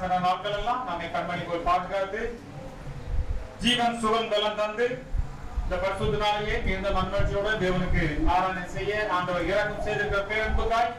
கடந்த நாட்கள் எல்லாம் நம்மை கண்மணி போய் பாதுகாத்து ஜீவன் சுகம் பலம் தந்து இந்த பரிசுத்த நாளிலே இந்த மன்மட்சியோட தேவனுக்கு ஆராதனை செய்ய ஆண்டவர் இறக்கம் செய்திருக்கிற பேரன்புக்காய்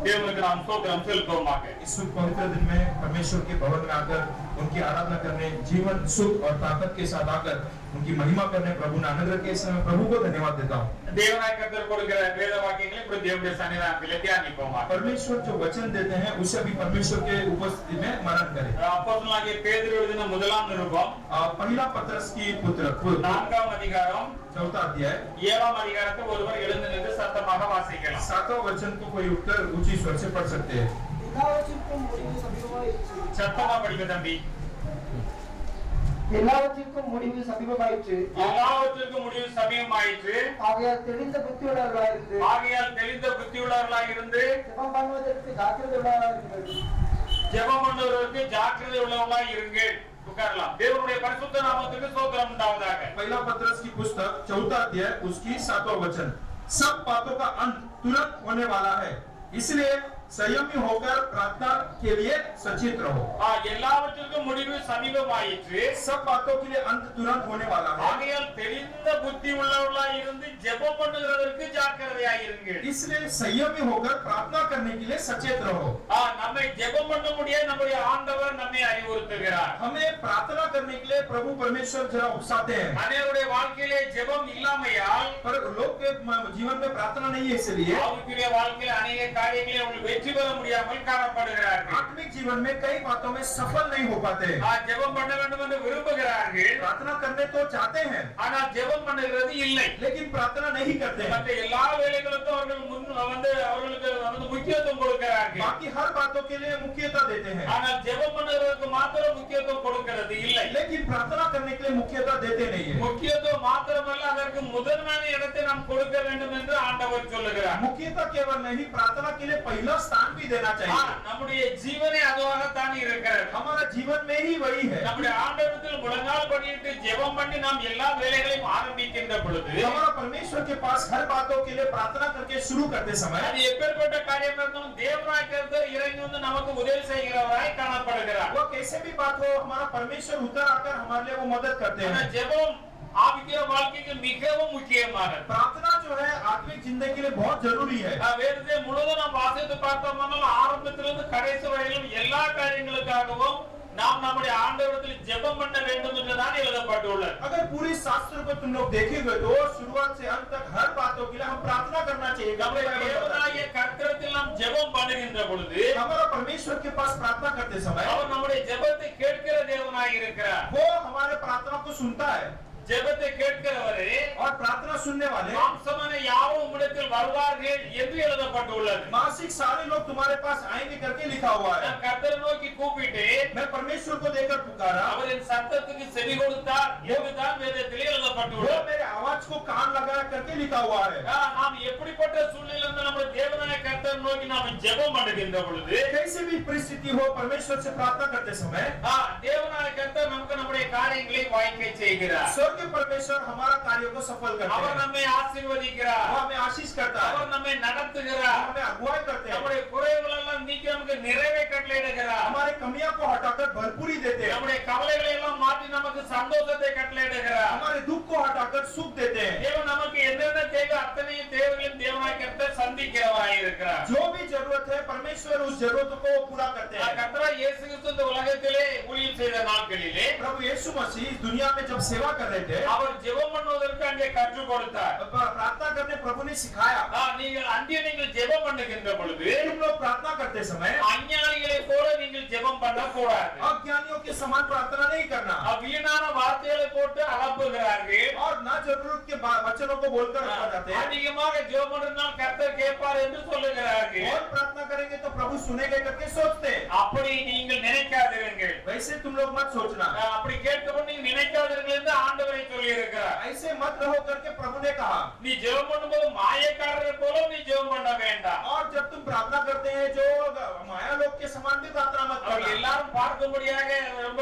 தேவனுக்கு நாம் ஸ்தோத்திரம் செலுத்துவோமாக। इस पवित्र दिन में परमेश्वर के भवन में आकर उनकी आराधना करने, जीवन सुख और ताकत के साथ आकर उनकी महिमा करने प्रभु ने अनुग्रह के समय प्रभु को धन्यवाद देता हूँ। தேவனாய் கர்த்தர் கொடுக்கிற வேத வாக்கியங்களை இப்படி தேவனுடைய சன்னிதானத்திலே தியானிப்போமாக। परमेश्वर जो वचन देते हैं उसे भी परमेश्वर के उपस्थिति में मनन करें। அப்போஸ்தலனாகிய பேதுரு எழுதின முதலாம் நிருபம் पहला पत्रस की पुत्र 4ஆம் அதிகாரம் 4वां अध्याय 7ஆம் அதிகாரத்தை ஒருவர் எழுந்து நின்று சத்தமாக வாசிக்கலாம்। 7वां वचन को कोई उठकर ऊंची स्वर से पढ़ सकते हैं। சத்தமா படிக்க தம்பி। எல்லாவற்றிற்கும் முடிவு சமீபமாயிற்று, எல்லாவற்றிற்கும் முடிவு சமீபமாயிற்று, ஆகையால் தெளிந்த புத்தியுள்ளவர்களாய் இருந்து ஜெபம் பண்ணுவதற்கு ஜாக்கிரதை உள்ளவர்களாய் இருங்கள்। உட்காரலாம்। தேவனுடைய பரிசுத்த நாமத்துக்கு ஸ்தோத்திரம் உண்டாவதாக। पहला पत्रस की पुस्तक 4वां अध्याय उसकी 7वां वचन, सब बातों का अंत तुरंत होने वाला है, इसलिए संयमी होकर प्रार्थना के लिए सचेत रहो। எல்லாவற்றிற்கும் முடிவு சமீபமாயிற்று, सब बातों के लिए अंत तुरंत होने वाला है, ஆகையால் தெளிந்த புத்தி உள்ளவர்களாய் இருந்து ஜெபம் பண்ணுகிறதற்கு ஜாக்கிரதையாய் இருங்கள்। इसलिए संयमी होकर प्रार्थना करने के लिए सचेत रहो। நம்மை ஜெபம் பண்ண முடிய நம்முடைய ஆண்டவர் நம்மை அறிவுறுத்துகிறார்। हमें प्रार्थना करने के लिए प्रभु परमेश्वर जरा उकसाते हैं। அநேகருடைய வாழ்க்கையிலே ஜெபம் இல்லாமையால், पर लोग के जीवन में प्रार्थना नहीं है, इसलिए அவருடைய வாழ்க்கையில अनेक காரியங்களை அவர்கள் வெற்றி பெற முடியாமல் காணப்படுகிறார்கள்। आत्मिक जीवन में कई बातों में सफल नहीं हो पाते। ஜெபம் பண்ண வேண்டும் என்று விரும்புகிறார்கள், प्रार्थना करने तो चाहते हैं, ஆனால் ஜெபம் பண்ணுகிறது இல்லை। लेकिन प्रार्थना नहीं करते हैं। மற்ற எல்லா வேலைகளுக்கும் அவர்கள் அவர்களுக்கு முக்கியத்துவம் கொடுக்கிறார்கள், बाकी हर बातों के लिए मुख्यता देते हैं, ஆனால் ஜெபம் பண்ணுகிறதுக்கு மாத்திரம் முக்கியத்துவம் கொடுக்கிறது இல்லை। लेकिन प्रार्थना करने के लिए मुख्यता देते नहीं है। முக்கியத்துவம் மாத்திரமல்ல, அதற்கு முதன்மையான இடத்தை நாம் கொடுக்க வேண்டும் என்று ஆண்டவர் சொல்லுகிறார்। मुख्यता केवल नहीं, प्रार्थना के लिए पहला स्थान भी देना चाहिए। நம்முடைய ஜீவனே அதுவாகத்தான் இருக்கிறது। हमारा जीवन में ही वही है। நம்முடைய ஆண்டவரிடத்தில் முழங்கால் படியிட்டு ஜெபம் பண்ணி நாம் எல்லா வேலைகளையும் ஆரம்பிக்கின்ற பொழுது, हमारा परमेश्वर के पास हर बातों के लिए प्रार्थना करके शुरू करते समय, அது எப்பேற்பட்ட காரியம் இருந்தாலும் தேவனாய் கர்த்தர் இறங்கி வந்து நமக்கு உதவி செய்கிறவராய் காணப்படுகிறார்। वो कैसे भी बात हो, हमारा परमेश्वर उतर आकर हमारे लिए वो मदद करते हैं। ஜெபம் ஆவிக்குரிய வாழ்க்கைக்கு மிகவும் முக்கியமானது। प्रार्थना जो है आत्मिक जिंदगी के लिए बहुत जरूरी है। வேதத்தை முழுவதும் நாம் வாசித்து பார்த்தோம்னா ஆரம்பத்திலிருந்து கடைசி வரையிலும் எல்லா காரியங்களுக்காகவும் நாம் நம்முடைய ஆண்டவரிடத்தில் ஜெபம் பண்ண வேண்டும் என்று தான் எழுதப்பட்டுள்ளது। अगर पूरी शास्त्र को तुम लोग देखेंगे तो शुरुआत से अंत तक हर बातों के लिए हम प्रार्थना करना चाहिए। தேவனாகிய கர்த்தரிடத்தில் நாம் ஜெபம் பண்ணுகின்ற பொழுது, हमारा परमेश्वर के पास प्रार्थना करते समय அவர் நம்முடைய ஜெபத்தை கேட்கிற தேவனாய் இருக்கிறார்। वो हमारे प्रार्थना को सुनता है, ஜெபத்தை கேட்கிறவரே और प्रार्थना सुनने वाले மாம்சமான யாவும் உம்மிடத்தில் வருவார்கள் என்று எழுதப்பட்டுள்ளது। मासिक सारे लोग तुम्हारे पास आएंगे करके लिखा हुआ है। நான் கர்த்தரை நோக்கி கூப்பிட்டு मैं परमेश्वर को देखकर पुकारा, அவரின் சத்தத்துக்கு செவி கொடுத்தார் என்றுதான் வேதத்திலே वो எழுதப்பட்டுள்ளது। मेरे आवाज को कान लगाया करके लिखा हुआ है। நாம் எப்படிப்பட்ட சூழ்நிலையிலிருந்து நம்ம தேவனாய கர்த்தரை நோக்கி நாம் ஜெபம் பண்ணுகின்ற பொழுது, कैसे भी परिस्थिति हो, परमेश्वर से प्रार्थना करते समय தேவனாய கர்த்தர் நமக்கு நம்முடைய காரியங்களை வாய்க்க செய்கிறார்। स्वर्ग परमेश्वर हमारा कार्य को सफल करते அவர் हैं, நம்மை ஆசீர்வதிக்கிறார், वो हमें आशीष करता है, அவர் நம்மை நடத்துகிறார், हमें अगुवाई करते हैं, நம்முடைய குறைகள் எல்லாம் நீக்கி நமக்கு நிறைவை கட்டளையிடுகிறார், हमारे कमियां को हटाकर भरपूरी देते हैं, நம்முடைய கவலைகளை எல்லாம் மாற்றி நமக்கு சந்தோஷத்தை கட்டளையிடுகிறார்। हमारे दुख को हटाकर सुख देते हैं। தேவன் நமக்கு என்னென்ன தேவை அத்தனை தேவைகளையும் தேவனாய கர்த்தர் சந்திக்கிறவராய் இருக்கிறார்। जो भी जरूरत है परमेश्वर उस जरूरत को पूरा करते हैं। கர்த்தர் இயேசு கிறிஸ்து இந்த உலகத்திலே ஊழியம் செய்த நாட்களிலே प्रभु यीशु मसीह इस दुनिया में जब सेवा कर रहे थे, அவர் ஜெபம் பண்ணுவதற்கு அங்கே கற்றுக் கொடுத்தார்। प्रार्थना करने प्रभु ने सिखाया। நீங்கள் ஜெபம் பண்ணுகின்ற பொழுது तुम लोग प्रार्थना करते समय அஞ்ஞானிகளை போல நீங்கள் ஜெபம் பண்ணக்கூடாது। अज्ञानियों के समान प्रार्थना नहीं करना, வீணான வார்த்தைகளை போட்டு அலப்புகிறார்கள், और ना जरूरत के वचनों को बोलकर रखा जाते हैं। அதிகமாக ஜெபம் பண்ணினால் கர்த்தர் கேட்பார் என்று சொல்லுகிறார்கள்। और प्रार्थना करेंगे तो प्रभु सुनेगा करके सोचते हैं। அப்படி நீங்கள் நினைக்காதீர்கள், वैसे तुम लोग मत सोचना, அப்படி கேட்கப்பட்டு நீங்க நினைக்காதீர்கள் என்று ஆண்டவரை சொல்லி இருக்கிறார்। ऐसे मत रहो करके प्रभु ने कहा। நீ ஜெபம் பண்ணும்போது மாயக்காரரை போல நீ ஜெபம் பண்ண வேண்டாம்। और जब तुम प्रार्थना करते हैं जो माया लोग के समान भी प्रार्थना मत அவர்கள் करना। எல்லாரும் பார்க்கும்படியாக ரொம்ப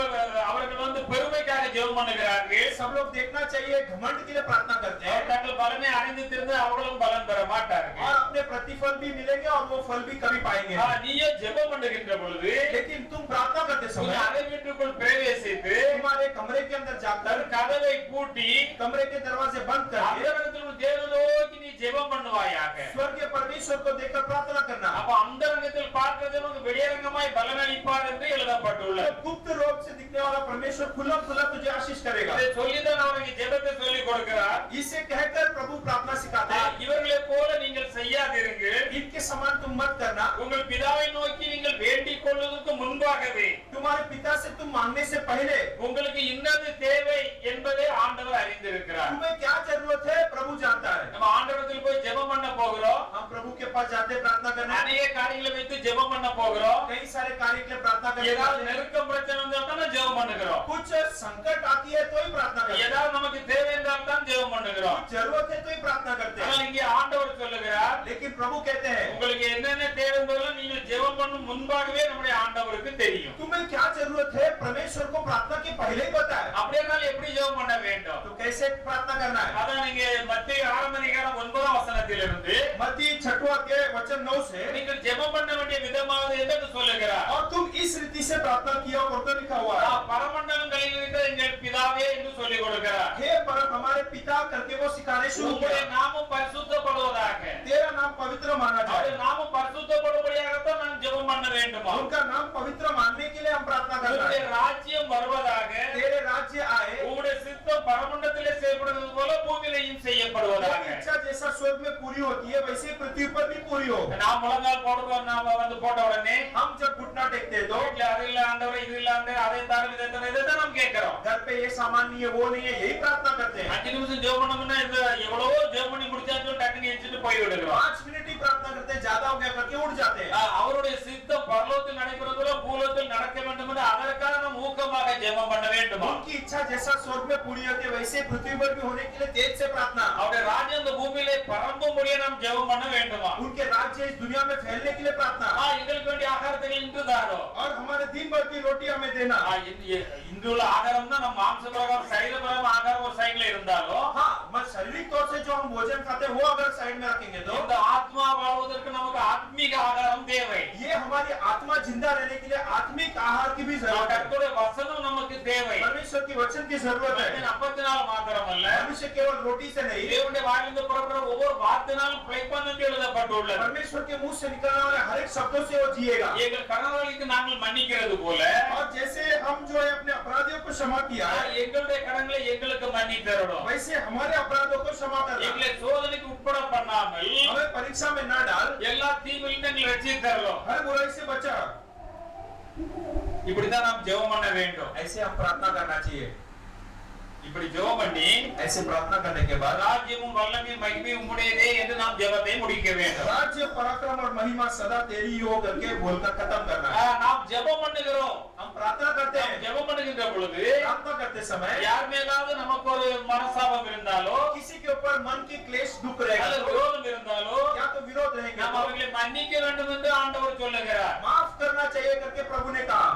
அவர்கள் பெருமைக்காக ஜெபம் பண்ணுகிறார்கள்। सब लोग देखना चाहिए, घमंड के लिए प्रार्थना करते हैं। தங்கள் பலனை அறிந்து திருந்து அவர்களும் பலன் பெற மாட்டார்கள். और अपने प्रतिफल भी मिलेंगे और वो फल भी कभी पाएंगे। நீயே ஜெபம் பண்ணுகின்ற பொழுது लेकिन तुम प्रार्थना करते நீ समय அறை வீட்டுக்குள் பிரவேசித்து तुम्हारे कमरे के अंदर जाकर கதவை பூட்டி कमरे के दरवाजे बंद करके அந்தரங்கத்தில் தேவனை நோக்கி நீ ஜெபம் பண்ணுவாயாக. स्वर्गीय परमेश्वर को देखकर प्रार्थना करना। அப்ப அந்தரங்கத்தில் பார்க்கிறது நமக்கு வெளியரங்கமாய் பலன் அளிப்பார் என்று எழுதப்பட்டுள்ளது. तो गुप्त रूप से दिखने वाला परमेश्वर खुला खुला तुझे आशीष करेगा। இதை சொல்லிதான் அவருக்கு ஜெபத்தை சொல்லிக் கொடுக்கிறார். इसे कहकर प्रभु प्रार्थना सिखाते हैं। இவர்களை போல நீங்கள் செய்யாதிருங்கள். इनके समान तुम मत करना। உங்கள் பிதாவை நோக்கி நீங்கள் வேண்டிக் கொள்வதற்கு முன்பாகவே तुम्हारे पिता से तुम मांगने से पहले உங்களுக்கு இன்னது தேவை என்பதை ஆண்டவர் அறிந்திருக்கிறார். तुम्हें क्या जरूरत है प्रभु जानता है। நம்ம ஆண்டவரத்தில் போய் ஜெபம் பண்ண போகிறோம். हम प्रभु के पास जाते प्रार्थना करने, அநேக காரியங்களை வைத்து ஜெபம் பண்ண போகிறோம். कई सारे कार्य के लिए प्रार्थना ஏதாவது करते हैं। நெருக்கம் பிரச்சனை வந்தா தான் ஜெபம் பண்ணுகிறோம். कुछ संकट आती है तो ही प्रार्थना करते हैं। ஏதாவது நமக்கு தேவை என்றால் தான் ஜெபம் பண்ணுகிறோம். कुछ जरूरत है तो ही प्रार्थना करते हैं। ஆனால் இங்கே ஆண்டவர் சொல்லுகிறார், लेकिन प्रभु कहते हैं உங்களுக்கு என்னென்ன தேவை என்பதெல்லாம் நீங்கள் ஜெபம் பண்ணும் முன்பாகவே நம்முடைய ஆண்டவருக்கு தெரியும். तुम्हें क्या जरूरत है परमेश्वर को प्रार्थना के पहले ही पता है। அப்படியானால் எப்படி ஜெபம் பண்ண வேண்டும்? तो कैसे प्रार्थना करना है। அதான் நீங்க மத்தேயு 6:9 मत्ती 6वां अध्याय वचन 9 से நீங்கள் ஜெபம் பண்ண வேண்டிய விதமாவது என்று சொல்லுகிறார். और तुम इस रीति से प्रार्थना किया और तो लिखा हुआ है। பரமண்டலங்களில் இருக்கிற எங்கள் பிதாவே என்று சொல்லிக் கொடுக்கிறார். हे परम हमारे पिता करके वो सिखाने शुरू உங்களுடைய किया। நாமம் பரிசுத்தப்படுவதாக. तेरा नाम पवित्र माना அவருடைய जाए। நாமம் பரிசுத்தப்படும்படியாகத்தான் நான் ஜெபம் பண்ண வேண்டுமா? उनका नाम पवित्र मानने के लिए हम प्रार्थना करना உங்களுடைய है। ராஜ்யம் வருவதாக. तेरे राज्य आए, உங்களுடைய சித்தம் பரமண்டலத்திலே செய்யப்படுவது போல பூமியிலேயும் செய்யப்படுவதாக. तेरी इच्छा जैसा स्वर्ग में पूरी होती है वैसे ही पृथ्वी पर भी पूरी हो। நாம் முழங்கால் போடுவோம். நாம வந்து போட்ட உடனே हम जब घुटना टेकते हैं तो வீட்டுல அது இல்ல ஆண்டவரே இது இல்ல ஆண்டவரே அதை தாரும் இதை தாரும் இதை தான் நாம் கேட்கிறோம். घर पे ये सामान नहीं है वो नहीं है यही प्रार्थना करते हैं। 5 நிமிஷம் ஜெபம் பண்ணோம்னா இது எவ்வளவோ ஜெபம் பண்ணி முடிச்சாச்சும் டக்குன்னு எஞ்சிட்டு போய் விடுகிறோம். 5 मिनट ही प्रार्थना करते हैं, ज्यादा हो गया करके उठ जाते हैं। அவருடைய சித்தம் பரலோகத்தில் நடைபெறுவது போல பூலோகத்தில் நடக்க வேண்டும் என்று அதற்காக நாம் ஊக்கமாக ஜெபம் பண்ண வேண்டுமா? उनकी इच्छा जैसा स्वर्ग में पूरी होती है वैसे पृथ्वी पर भी होने के लिए तेज से प्रार्थना। அவருடைய ராஜ்யம் இந்த பூமியிலே பரம்பும்படியா நாம் ஜெபம் பண்ண வேண்டுமா? उनके राज्य इस दुनिया में फैलने के लिए प्रार्थना। எங்களுக்கு வேண்டிய ஆகாரத்தை இன்று தாரும். और हमारे दिन भर की रोटी हमें देना। இன்று உள்ள ஆகாரம் தான் நம்ம மாம்ச பிரகாரம் சரீர பிரகாரம் ஆகாரம் ஒரு சைடுல இருந்தாலும் हाँ, मैं शारीरिक तौर से जो हम भोजन खाते हैं वो अगर साइड में रखेंगे तो இந்த ஆத்மா வாழ்வதற்கு நமக்கு ஆத்மீக ஆகாரம் தேவை. ये हमारी आत्मा जिंदा रहने के लिए आत्मिक आहार की भी जरूरत है। கர்த்தருடைய வசனம் நமக்கு தேவை. परमेश्वर की वचन की जरूरत है। அப்பத்தினால் மாத்திரமல்ல, मनुष्य केवल रोटी से नहीं, தேவனுடைய வாயிலிருந்து புறப்படுற ஒவ்வொரு வார்த்தையினாலும் பிழைப்பான் என்று எழுதப்பட்டுள்ளது. परमेश्वर के मुंह से निकलने वाले हर एक शब्दों से वो जिएगा। எங்கள் கடன்களுக்கு நாங்கள் மன்னிக்கிறது போல और जैसे हम जो है अपने अपराधियों को क्षमा किया है எங்களுடைய கடன்களை எங்களுக்கு மன்னித்தரணும். वैसे हमारे अपराधों को क्षमा करना। எங்களை சோதனைக்கு உட்பட பண்ணாமல் हमें परीक्षा में न डाल, எல்லா தீமையிலிருந்து எங்களை ரட்சித்தரணும். हर बुराई से बचा। இப்படிதான் நாம் ஜெபம் பண்ண வேண்டும். ऐसे हम प्रार्थना करना चाहिए। இப்படி ஜெபம் பண்ணி ऐसे प्रार्थना करने के बाद ராஜ்யமும் வல்லமையும் மகிமையும் உம்முடையதே என்று நாம் ஜெபத்தை முடிக்க வேண்டும். राज्य पराक्रम और महिमा सदा तेरी ही हो करके बोलकर खत्म करना है। நாம் ஜெபம் பண்ணுகிறோம். हम प्रार्थना करते நாம் हैं। ஜெபம் பண்ணுகின்ற பொழுது प्रार्थना करते समय யார் மேலாவது நமக்கு ஒரு மனசாபம் இருந்தாலோ किसी के ऊपर मन की क्लेश दुख रहेगा அல்லது तो, விரோதம் இருந்தாலோ या तो विरोध रहेंगे நாம் तो, அவர்களை மன்னிக்க வேண்டும் என்று ஆண்டவர் சொல்லுகிறார். माफ करना चाहिए करके प्रभु ने कहा।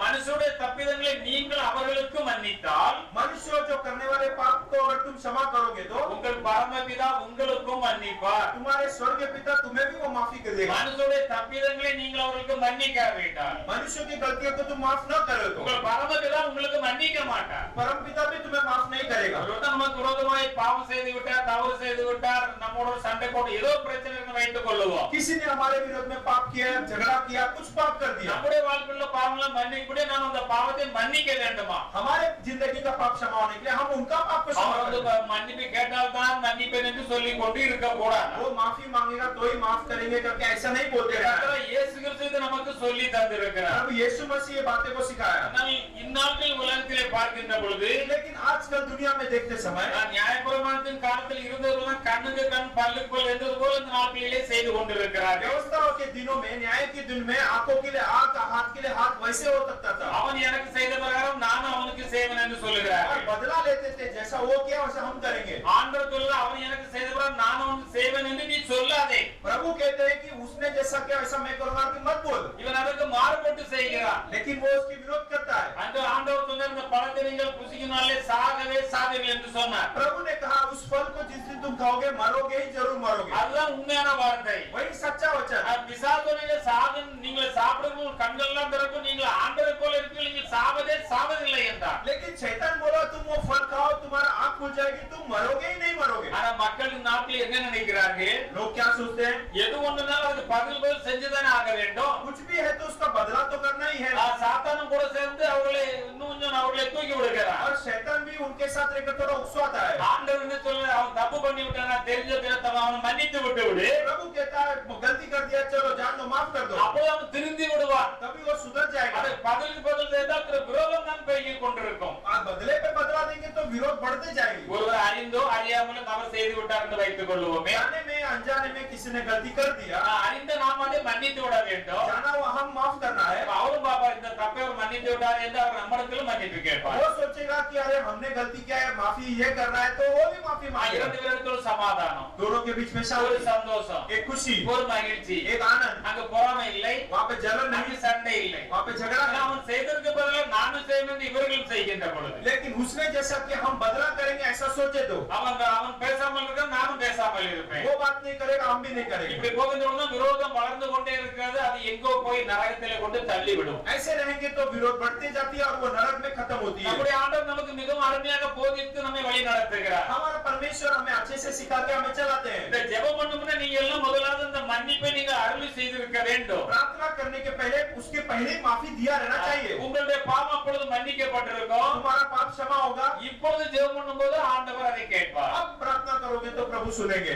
மனுஷருடைய தப்பிதங்களை நீங்கள் அவர்களுக்கு மன்னித்தால் मनुष्य जो करने वाले पाप को अगर तुम क्षमा करोगे तो உங்கள் பரமபிதா உங்களுக்கும் மன்னிப்பார். तुम्हारे स्वर्गीय पिता तुम्हें भी वो माफी कर देगा। மனுஷருடைய தப்பிதங்களை நீங்கள் அவர்களுக்கு மன்னிக்காவிட்டால் मनुष्य की गलतियों को तुम माफ न करो तो உங்கள் பரமபிதா உங்களுக்கு மன்னிக்க மாட்டார். परम पिता भी तुम्हें माफ नहीं करेगा। ஒருத்தர் நமக்கு விரோதமாய் பாவம் செய்து விட்டார், தவறு செய்து விட்டார், நம்மோட சண்டை போட்டு ஏதோ பிரச்சனை இருந்து வைத்துக் கொள்ளுவோம். किसी ने हमारे विरोध में पाप किया, झगड़ा किया, कुछ पाप कर दिया। நம்முடைய வாழ்க்கையில பாவங்களை மன்னிக்கக்கூடிய நாம் அந்த பாவத்தை மன்னிக்க வேண்டுமா? हमारे जिंदगी का पाप क्षमा होने के लिए हम उनका पाप को क्षमा அவர் வந்து करें। மன்னிப்பு கேட்டால் தான் மன்னிப்பேன் என்று சொல்லிக் கொண்டு இருக்க கூடாது. वो माफी मांगेगा तो ही माफ करेंगे करके ऐसा नहीं बोलते रहना। கர்த்தர் இயேசு கிறிஸ்து இதை நமக்கு சொல்லி தந்திருக்கிறார். प्रभु यीशु मसीह ये बातें को सिखाया। ஆனால் இந்நாட்கள் உலகத்திலே பார்க்கின்ற பொழுது लेकिन आजकल दुनिया में देखते समय நியாயப்பிரமாணத்தின் காலத்தில் இருந்தவர்கள் கண்ணுக்கு கண் பல்லுக்கு பல் என்றது போல இந்த நாட்களிலே செய்து கொண்டிருக்கிறார்கள். व्यवस्थाओं के दिनों में, न्याय के दिन में आंखों के लिए आंख, हाथ के लिए हाथ वैसे हो सकता था। அவன் எனக்கு செய்த பிரகாரம் நானும் அவனுக்கு செய்வேன் என்று சொல்லுகிறார். और बदला लेते थे, जैसा वो किया वैसा हम करेंगे। ஆண்டவர் சொல்ல அவன் எனக்கு செய்த பிரகாரம் நானும் அவனுக்கு செய்வேன் என்று நீ சொல்லாதே. प्रभु कहते हैं कि उसने जैसा किया वैसा मैं करूंगा कि मत बोल। இவன் அதற்கு மாறுபட்டு செய்கிறான். लेकिन वो उसकी विरोध करता है। அந்த ஆண்டவர் சொன்னார் இந்த பழத்தை நீங்கள் புசிக்கினாலே சாகவே சாவீர்கள் என்று சொன்னார். प्रभु ने कहा उस फल को जिस दिन तुम खाओगे मरोगे ही जरूर मरोगे। அதுதான் உண்மையான வார்த்தை. वही सच्चा वचन। பிசாசுடைய சாகும் நீங்கள் சாப்பிடும்போது கண்கள்லாம் திறக்கும் நீங்கள் ஆண்டவரை போல இருப்பீர்கள் நீங்கள் சாவதே சாவதில்லை என்றார். लेकिन शैतान बोला तुम वो फल खाओ तुम्हारा आंख खुल जाएगी तुम मरोगे ही नहीं मरोगे। ஆனா மக்கள் இந்த நாட்டில் என்ன நினைக்கிறார்கள்? लोग क्या सोचते हैं? எது ஒண்ணுனாலும் அதுக்கு பதில் செஞ்சுதானே ஆக வேண்டும். कुछ भी है तो उसका बदला तो करना ही है। சாத்தானும் கூட சேர்ந்து அவர்களை இன்னும் கொஞ்சம் அவர்களை தூக்கி விடுகிறார். और शैतान भी उनके साथ रहकर थोड़ा उकसाता है। ஆண்டவர் என்ன சொல்றார்? அவன் தப்பு பண்ணி விட்டானா தெரிஞ்ச பிறகு அவனை மன்னித்து விட்டு விடு. प्रभु कहता है गलती कर दिया चलो जान दो माफ कर दो। அப்போ அவன் திருந்தி விடுவான். तभी वो सुधर जाएगा। அது பதிலுக்கு பதில் செய்தா விரோதம் தான் பெருகி கொண்டிருக்கும். आप बदले पे बदला देंगे तो विरोध बढ़ते जाएगी। ஒருவர் அறிந்தோ அறியாமலோ தவறு செய்து விட்டார் என்று வைத்துக் கொள்வோமே. जाने में अनजाने में किसी ने गलती कर दिया அறிந்த நாம் அதை மன்னித்து விட வேண்டும். जाना वो हम माफ करना है। அவரும் பாப்பா இந்த தப்பை அவர் மன்னித்து விட்டார் என்று அவர் நம்மிடத்திலும் மன்னிப்பு கேட்பார். वो सोचेगा कि अरे हमने गलती किया है माफी ये कर रहा है तो वो भी माफी मांगेगा। இரண்டு பேருக்குள்ள சமாதானம், दोनों के बीच में ஒரு शांति, சந்தோஷம், एक खुशी, ஒரு மகிழ்ச்சி, एक आनंद। அங்க பொறாமை இல்லை, वहाँ पे जलन அங்க नहीं, சண்டை இல்லை. वहाँ पे झगड़ा नहीं। அவன் செய்ததற்கு பதிலாக நானும் செய்வேன் என்று இவர்களும் செய்கின்ற பொழுது लेकिन उसने जैसा कि हम बदला करेंगे ऐसा सोचे तो அவன் பேசாமல் இருக்க நானும் பேசாமல் இருப்பேன். वो बात नहीं करेगा हम भी नहीं करेंगे। இப்படி போகின்ற பொழுது விரோதம் வளர்ந்து கொண்டே இருக்கிறது. அது எங்கோ போய் நரகத்திலே கொண்டு தள்ளிவிடும். ऐसे रहेंगे तो विरोध बढ़ती जाती है और वो नरक में खत्म होती है। நம்முடைய ஆண்டவர் நமக்கு மிகவும் அருமையாக போதித்து நம்மை வழி நடத்துகிறார். हमारा परमेश्वर हमें अच्छे से सिखा के हमें चलाते हैं। இந்த ஜெபம் பண்ணும்போது நீங்க எல்லாம் முதலாவது இந்த மன்னிப்பை நீங்க அருளி செய்திருக்க வேண்டும். प्रार्थना करने के पहले उसके पहले माफी दिया रहना चाहिए। உங்களுடைய பாவம் அப்பொழுது மன்னிக்கப்பட்டிருக்கும். तुम्हारा पाप क्षमा होगा। இப்பொழுது ஜெபம் பண்ணும்போது ஆண்டவர் அதை கேட்பார். अब प्रार्थना करोगे तो प्रभु सुनेंगे।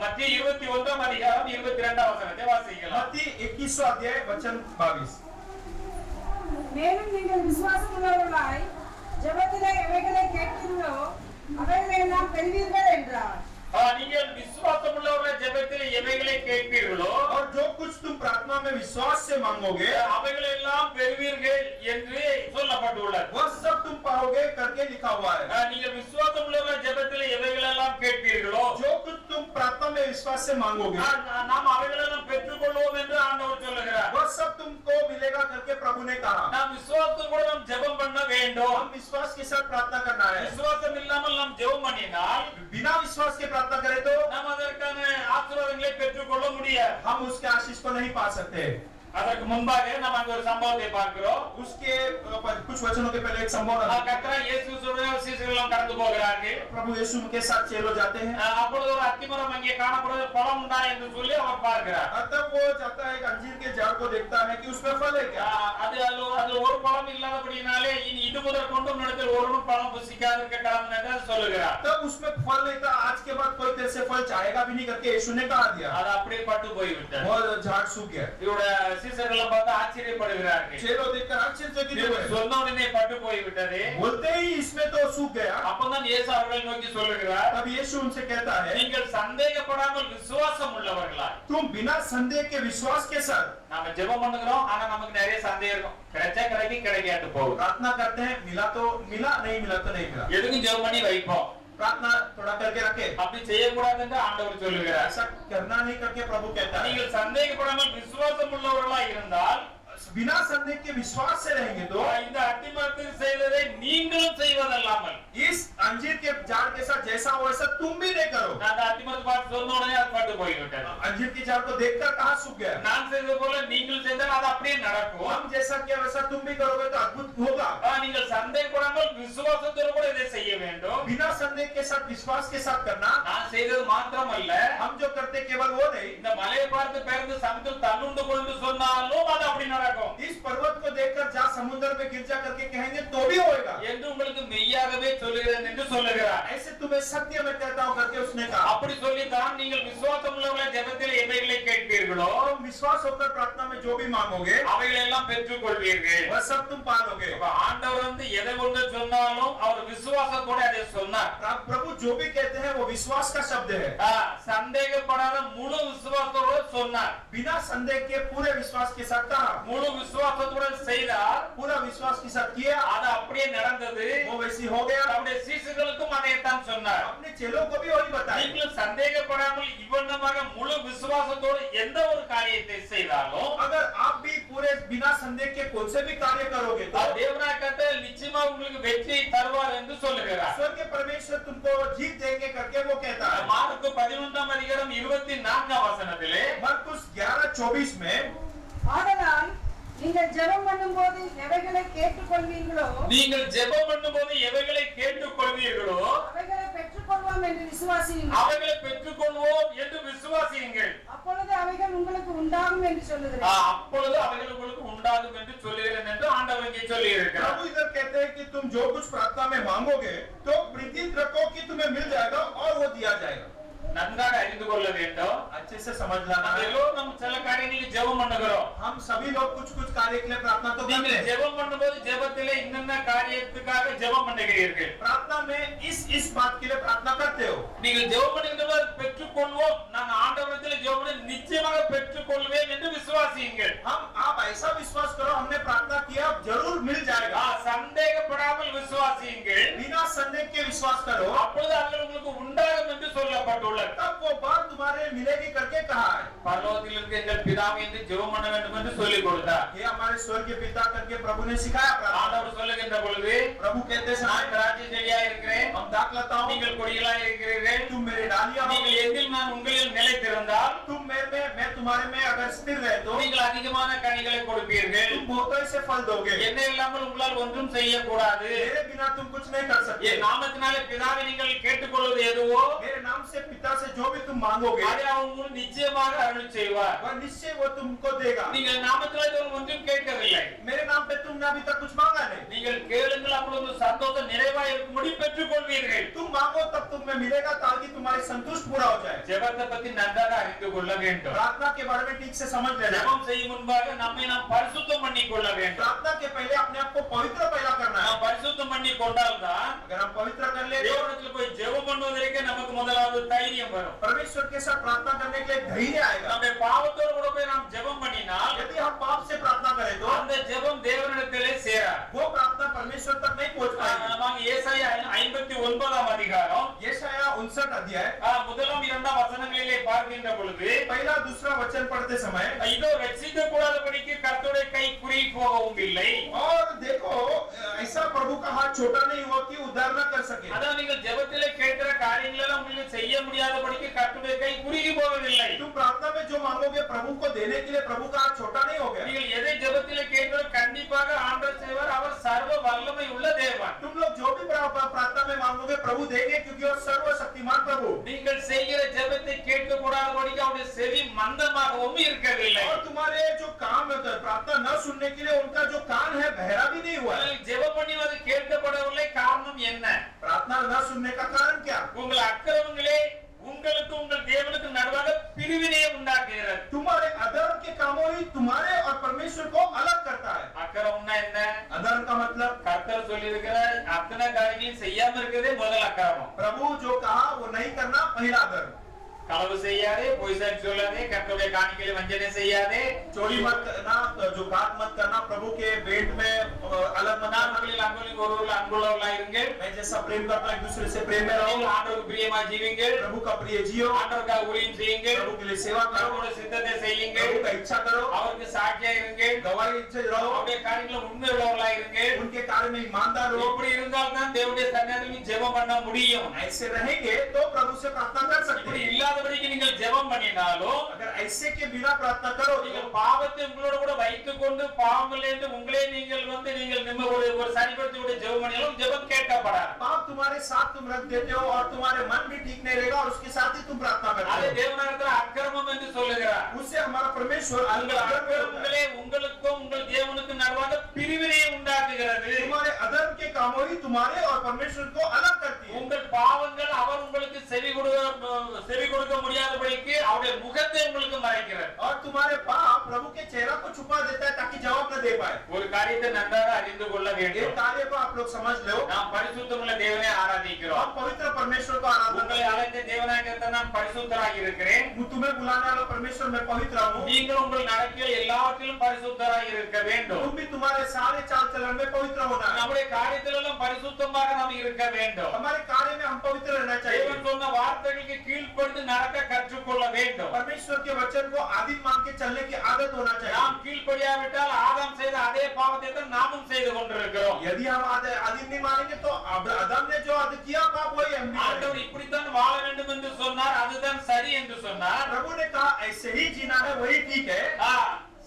மத்திய 21 அதிகாரம் 22 வசனத்தை வாசிக்கலாம். मत्ती 21 अध्याय वचन 22। மேலும் நீங்கள் விசுவாசம் உள்ளவர்களாய் ஜெபத்திலே எவைகளை கேட்கிறீர்களோ அவைகளை எல்லாம் பெறுவீர்கள் என்றார். நீங்கள் விசுவாசம் உள்ளவர்கள் ஜெபத்தில் எவைகளை கேட்பீர்களோ और जो कुछ तुम प्रार्थना में विश्वास से मांगोगे அவைகளை எல்லாம் பெறுவீர்கள் என்று சொல்லப்பட்டுள்ளது. वह सब तुम पाओगे करके लिखा हुआ है। நீங்கள் விசுவாசம் உள்ளவர்கள் ஜெபத்தில் எவைகளை எல்லாம் கேட்பீர்களோ जो कुछ तुम प्रार्थना में विश्वास से मांगोगे நாம் அவைகளை எல்லாம் பெற்றுக்கொள்வோம் என்று ஆண்டவர் சொல்லுகிறார். वह सब तुमको मिलेगा करके प्रभु ने कहा। நாம் விசுவாசத்தோடு கூட நாம் ஜெபம் பண்ண வேண்டும். हम विश्वास के साथ प्रार्थना करना है। விசுவாசம் இல்லாமல் நாம் ஜெபம் பண்ணினால் बिना विश्वास के प्रार्थना करें तो நாம் அதற்கான ஆசீர்வாதங்களை பெற்றுக்கொள்ள முடியாது. हम उसके आशीष को नहीं पा सकते। அதற்கு முன்பாக நாம் அங்க ஒரு சம்பவத்தை பார்க்கிறோம். उसके कुछ वचनों के पहले एक संबोधन। கர்த்தர் இயேசுவோட சீஷர்கள் எல்லாம் கடந்து போகிறார்கள். प्रभु यीशु के साथ चेलो जाते हैं। அப்பொழுது ஒரு அத்திமரம் அங்கே காணப்படுவது பழம் உண்டா என்று சொல்லி அவர் பார்க்கிறார். तब वो जाता है एक अंजीर के झाड़ को देखता है कि उसमें फल है क्या। அது ஒரு பழம் இல்லாதபடினாலே இனி இது முதல் கொண்டு உன்னிடத்தில் ஒரு பழம் புசிக்காதிருக்க கடமை என்று சொல்லுகிறார். तब उसमें फल नहीं था। आज के बाद कोई तेरे से फल चाहेगा भी नहीं करके यीशु ने कहा दिया। அது அப்படியே பட்டு போய்விட்டது. वो झाड़ सूख गया। இவருடைய சீஷர்கள் பார்த்து ஆச்சரியப்படுகிறார்கள். चेलो देखकर आश्चर्यचकित हुए। சொன்ன உடனே பட்டு போய்விட்டது. बोलते ही इसमें तो सूख गया। அப்பதான் இயேசு அவர்களை நோக்கி சொல்லுகிறார், तब यीशु उनसे कहता है நீங்கள் சந்தேகப்படாமல் விசுவாசம் உள்ளவர்களாய். तुम बिना संदेह के विश्वास के साथ நாம ஜெபம் பண்ணுகிறோம், ஆனா நமக்கு நிறைய சந்தேகம் இருக்கும். கிடைச்சா கிடைக்கும், கிடைக்காட்டு போகும். प्रार्थना करते हैं, मिला तो मिला, नहीं मिला तो नहीं मिला। எதுக்கும் ஜெபம் பண்ணி வைப்போம். प्रार्थना थोड़ा करके रखे। அப்படி செய்யக்கூடாது என்று ஆண்டவர் சொல்லுகிறார். ऐसा करना नहीं करके प्रभु कहता है। நீங்கள் சந்தேகப்படாமல் விசுவாசம் உள்ளவர்களாய் இருந்தால் बिना संदेह के विश्वास से रहेंगे तो இந்த அத்திமரத்தில் செய்ததை நீங்களும் செய்வதல்லாமல் इस अंजीर के झाड़ के साथ जैसा हो वैसा तुम भी नहीं करो। நான் அந்த அத்திமரத்தை பார்த்து சொன்ன உடனே அது பட்டு போய்விட்டது. अंजीर के झाड़ को देखकर कहाँ सूख गया। நான் செய்தது போல நீங்கள் செய்தால் அது அப்படியே நடக்கும். हम जैसा किया वैसा तुम भी करोगे तो अद्भुत होगा। நீங்கள் சந்தேகப்படாமல் விசுவாசத்தோடு கூட இதை செய்ய வேண்டும். बिना संदेह के साथ विश्वास के साथ करना। நான் செய்தது மாத்திரமல்ல, हम जो करते केवल वो नहीं, இந்த மலையை பார்த்து பெயர்ந்து சமுத்திரத்தில் தள்ளுண்டு கொண்டு சொன்னாலும் அது அப்படி நடக்கும். इस पर्वत को देखकर जा समुद्र में गिर जा करके कहेंगे तो भी होएगा। என்று உங்களுக்கு மெய்யாகவே சொல்லுகிறேன் என்று சொல்லுகிறார். ऐसे तुम्हें सत्य में कहता हूं करके उसने कहा। அப்படி சொல்லி தான் நீங்கள் விசுவாசம் உள்ளவர்களாய் ஜெபத்தில் எவைகளை கேட்பீர்களோ तुम विश्वास होकर प्रार्थना में जो भी मांगोगे அவைகளை எல்லாம் பெற்றுக்கொள்வீர்கள். वह सब तुम पालोगे। அப்ப ஆண்டவர் வந்து எதை ஒன்று சொன்னாலும் அவர் விசுவாசத்தோட அதை சொன்னார். प्रभु जो भी कहते हैं वो विश्वास का शब्द है। சந்தேகப்படாத முழு விசுவாசத்தோட சொன்னார். बिना संदेह के पूरे विश्वास के साथ कहा। முழு விசுவாசத்துடன் செய்தார். पूरा विश्वास के साथ किया, அது அப்படியே நடந்தது. वो वैसी हो गया। அவருடைய சீஷர்களுக்கும் அதை தான் சொன்னார். अपने चेलों को भी वही बताया। நீங்களும் சந்தேகப்படாமல் இவ்வண்ணமாக முழு விசுவாசத்தோடு எந்த ஒரு காரியத்தை செய்தாலும் अगर आप भी पूरे बिना संदेह के कौन से भी कार्य करोगे तो தேவனாய் கர்த்தர் நிச்சயமா உங்களுக்கு வெற்றியை தருவார் என்று சொல்லுகிறார். स्वर्ग के परमेश्वर तुमको जीत देंगे करके वो कहता है। மார்க்கு 11ஆம் அதிகாரம் 24ஆம் வசனத்திலே मरकुस 11:24 में ஆதலால் நீங்கள் ஜெபம் பண்ணும்போது எவைகளை கேட்டுக்கொள்வீர்களோ நீங்கள் ஜெபம் பண்ணும்போது எவைகளை கேட்டுக்கொள்வீர்களோ அவைகளை பெற்றுக்கொள்வோம் என்று விசுவாசியுங்கள். அவைகளை பெற்றுக்கொள்வோம் என்று விசுவாசியுங்கள். அப்பொழுது அவைகள் உங்களுக்கு உண்டாகும் என்று சொல்லுகிறேன். அப்பொழுது அவைகள் உங்களுக்கு உண்டாகும் என்று சொல்லுகிறேன் என்று ஆண்டவர் இங்கே சொல்லி இருக்கிறார். प्रभु इधर कहते हैं कि तुम जो कुछ प्रार्थना में मांगोगे तो प्रीतित रखो कि तुम्हें मिल जाएगा और वो दिया जाएगा। நன்றாக அறிந்து கொள்ள வேண்டும். अच्छे से समझ लेना है। எல்லோரும் நம்ம சில காரியங்களுக்கு ஜெபம் பண்ணுகிறோம். हम सभी लोग कुछ कुछ कार्य के लिए प्रार्थना तो करते நீங்கள் हैं। ஜெபம் பண்ணும்போது ஜெபத்திலே இன்னென்ன காரியத்துக்காக ஜெபம் பண்ணுகிறீர்கள். प्रार्थना में इस बात के लिए प्रार्थना करते हो। நீங்கள் ஜெபம் பண்ணுகிறவர் பெற்றுக்கொள்வோம், நான் ஆண்டவரிடத்தில் ஜெபம் பண்ணி நிச்சயமாக பெற்றுக்கொள்வேன் என்று விசுவாசியுங்கள். आप ऐसा विश्वास करो हमने प्रार्थना किया जरूर मिल जाएगा। சந்தேகப்படாமல் விசுவாசியுங்கள். बिना संदेह के विश्वास करो அப்பொழுது அவைகள் உங்களுக்கு உண்டாகும் என்று சொல்லப்பட்டுள்ளது. तब वो बात तुम्हारे मिलेगी करके कहा है। பரலோகத்தில் இருக்கிற எங்கள் பிதாவே என்று ஜெபம் பண்ண வேண்டும் என்று சொல்லிக் கொடுத்தார். ये हमारे स्वर्गीय पिता करके प्रभु ने सिखाया प्रार्थना। ஆண்டவர் சொல்லுகின்ற பொழுது प्रभु कहते நான் समय திராட்சை செடியா இருக்கிறேன், हम दाखलता हूं, நீங்கள் கொடிகளா இருக்கிறீர்கள். तुम मेरे डालियां हो, நீங்கள் எதில் நான் உங்களில் நிலைத்திருந்தால் तुम मेरे में मैं तुम्हारे में अगर स्थिर रहे तो நீங்கள் அதிகமான கனிகளை கொடுப்பீர்கள். तुम बहुतों से फल दोगे। என்னை இல்லாமல் உங்களால் ஒன்றும் செய்யக்கூடாது. मेरे बिना तुम कुछ नहीं कर सकते। என் நாமத்தினாலே பிதாவை நீங்கள் கேட்டுக்கொள்வது எதுவோ मेरे नाम से पिता से जो भी तुम मांगोगे அதை அவர் உங்களுக்கு நிச்சயமாக அருள் செய்வார். वह निश्चय वो तुमको देगा। நீங்கள் நாமத்தினாலே ஒன்றும் கேட்கவில்லை. मेरे नाम पे तुमने अभी तक कुछ मांगा नहीं। நீங்கள் கேளுங்கள், அப்பொழுது சந்தோஷம் நிறைவாய் இருக்கும்படி பெற்றுக்கொள்வீர்கள். तुम मांगो तब तुम्हें मिलेगा ताकि तुम्हारी संतुष्ट पूरा हो जाए। ஜெபத்தை பத்தி நன்றாக அறிந்து கொள்ள வேண்டும். प्रार्थना के बारे में ठीक से समझ लेना। ஜெபம் செய்யும் முன்பாக நம்மை நாம் பரிசுத்தம் பண்ணி கொள்ள வேண்டும். प्रार्थना के पहले अपने आप को पवित्र पहला करना है। நாம் பரிசுத்தம் பண்ணி கொண்டால்தான் अगर हम पवित्र कर ले तो தேவனிடத்தில் போய் ஜெபம் பண்ணுவதற்கு நமக்கு முதலாவது தைரியம் வரும். परमेश्वर के साथ प्रार्थना करने के लिए धैर्य आएगा। நம்முடைய பாவத்தோடு கூட போய் நாம் ஜெபம் பண்ணினால் यदि हम पाप से प्रार्थना करें तो அந்த ஜெபம் தேவனிடத்திலே சேராது. वो प्रार्थना परमेश्वर तक नहीं पहुंच पाएगी। நம்ம ஏசாயா 59ஆம் அதிகாரம் यशाया 59 अध्याय முதலாம் இரண்டாம் வசனங்களிலே பார்க்கின்ற பொழுது पहला दूसरा वचन पढ़ते समय இதோ ரட்சிக்க கூடாதபடிக்கு கர்த்தருடைய கை குறுகி போகவும் இல்லை. और देखो ऐसा प्रभु का हाथ छोटा नहीं हुआ कि उद्धार न कर सके। அதான் நீங்கள் ஜெபத்திலே கேட்கிற காரியங்களை எல்லாம் உங்களுக்கு செய்ய முடியாதபடிக்கு கர்த்தருடைய கை குறுகி போவதில்லை. तुम प्रार्थना में जो मांगोगे प्रभु को देने के लिए प्रभु का हाथ छोटा नहीं हो गया। நீங்கள் எதை ஜெபத்திலே கேட்கிறோ கண்டிப்பாக ஆண்டவர் செய்வார். அவர் சர்வ வல்லமை உள்ள தேவன். तुम लोग जो भी प्रार्थना में मांगोगे प्रभु देंगे क्योंकि वो सर्वशक्तिमान प्रभु। நீங்கள் செய்கிற ஜெபத்தை கேட்க கூடாதபடிக்கு அவருடைய செவி மந்தமாகவும் இருக்கவில்லை. और तुम्हारे जो काम प्रार्थना न सुनने के लिए उनका जो कान है बहरा भी नहीं हुआ है। ஜெபம் பண்ணிவது கேட்கப்படவில்லை. காரணம் என்ன? प्रार्थना न सुनने का कारण क्या? உங்கள் அக்கிரமங்களே உங்களுக்கு உங்கள் தேவனுக்கு நடுவாக பிரிவினையை உண்டாக்குகிறது. तुम्हारे अधर्म के कामों ही तुम्हारे और परमेश्वर को अलग करता है। அக்கிரமம்னா என்ன? अधर्म का मतलब கர்த்தர் சொல்லி இருக்கிறார், அத்தனை காரியங்களையும் செய்யாம இருக்கிறதே முதல் அக்கிரமம். प्रभु जो कहा वो नहीं करना पहला अधर्म। களவு செய்யாதே, பொய் சாட்சி சொல்லாதே, கர்த்தருடைய காணிக்கையில வஞ்சனை செய்யாதே, चोरी मत करना, जो घात मत करना, प्रभु के भेंट में अलग मत करना। நாமங்களில் அன்புள்ளவர்கள் ஒருவர்கள் அன்புள்ளவர்களாய் இருங்கள். मैं जैसा प्रेम करता हूं एक दूसरे से प्रेम में रहो। நீங்கள் ஆண்டவருக்கு பிரியமாய் ஜீவிங்கள். प्रभु का प्रिय जियो। ஆண்டவருக்காக ஊழியம் செய்யுங்கள். प्रभु के लिए सेवा करो। அவருடைய சித்தத்தை செய்யுங்கள். प्रभु का इच्छा करो। அவருக்கு சாட்சியா இருங்கள். गवाही से रहो। அவருடைய காரியங்களில் உண்மை உள்ளவர்களாய் இருங்கள். उनके कार्य में ईमानदार रहो। இப்படி இருந்தால் தான் தேவனுடைய சன்னதியில் ஜெபம் பண்ண முடியும். ऐसे रहेंगे तो प्रभु से प्रार्थना कर सकते இப்படி हैं। இல்லாதபடிக்கு நீங்கள் ஜெபம் பண்ணினாலும் अगर ऐसे के बिना प्रार्थना करो நீங்கள் பாவத்தை உங்களோட கூட வைத்துக் கொண்டு பாவங்களிலிருந்து உங்களே நீங்கள் நீங்கள் ஒரு சரிப்படுத்தி ஜெபம் பண்ணினாலும் ஜெபம் கேட்கப்படாது. पाप तुम्हारे साथ तुम रख देते हो और तुम्हारे मन भी ठीक नहीं रहेगा और उसके साथ ही तुम प्रार्थना करते அதே हो। தேவனிடத்தில் அக்கிரமம் என்று சொல்லுகிறார். उससे हमारा परमेश्वर உங்கள் அக்கிரமங்களே உங்களுக்கும் உங்கள் தேவனுக்கும் நடுவாக பிரிவினையை உண்டாக்குகிறது. तुम्हारे अधर्म के कामों ही तुम्हारे और परमेश्वर को अलग करती है। உங்கள் பாவங்கள் அவர் உங்களுக்கு செவி கொடுக்க முடியாதபடிக்கு அவருடைய முகத்தை உங்களுக்கு மறைக்கிறது. और तुम्हारे पाप प्रभु के चेहरा को छुपा देता है ताकि जवाब न दे पाए। ஒரு காரியத்தை நன்றாக அறிந்து கொள்ள ये வேண்டும். कार्य को आप लोग समझ लो। நாம் பரிசுத்தமுள்ள தேவனை ஆராதிக்கிறோம். हम पवित्र परमेश्वर को आराधना உங்களை करते அழைத்த தேவனாகிய கர்த்தர் நான் பரிசுத்தராக இருக்கிறேன். हैं। तुम्हें बुलाने वाला परमेश्वर मैं पवित्र हूँ। நீங்கள் உங்கள் நடக்கையில் எல்லாவற்றிலும் பரிசுத்தராக இருக்க வேண்டும். तुम भी तुम्हारे सारे चाल चलन में पवित्र होना है। நம்முடைய காரியத்திலெல்லாம் பரிசுத்தமாக நாம் இருக்க வேண்டும். हमारे कार्य में हम पवित्र வார்த்தைக்கு கீழ்ப்படிந்து நடக்க கற்றுக்கொள்ள வேண்டும். परमेश्वर के वचन को आदिम मान के चलने की आदत होना चाहिए। நாம் கீழ்ப்படியாவிட்டால் ஆதாம் செய்த அதே பாவத்தை தான் நாமும் செய்து கொண்டிருக்கிறோம். यदि हम आदिम नहीं मानेंगे तो आदम ने जो आदि किया पाप वही हम भी ஆண்டவர் करेंगे। இப்படித்தான் வாழ வேண்டும் என்று சொன்னார், அதுதான் சரி என்று சொன்னார். प्रभु ने कहा ऐसे ही जीना है वही ठीक है।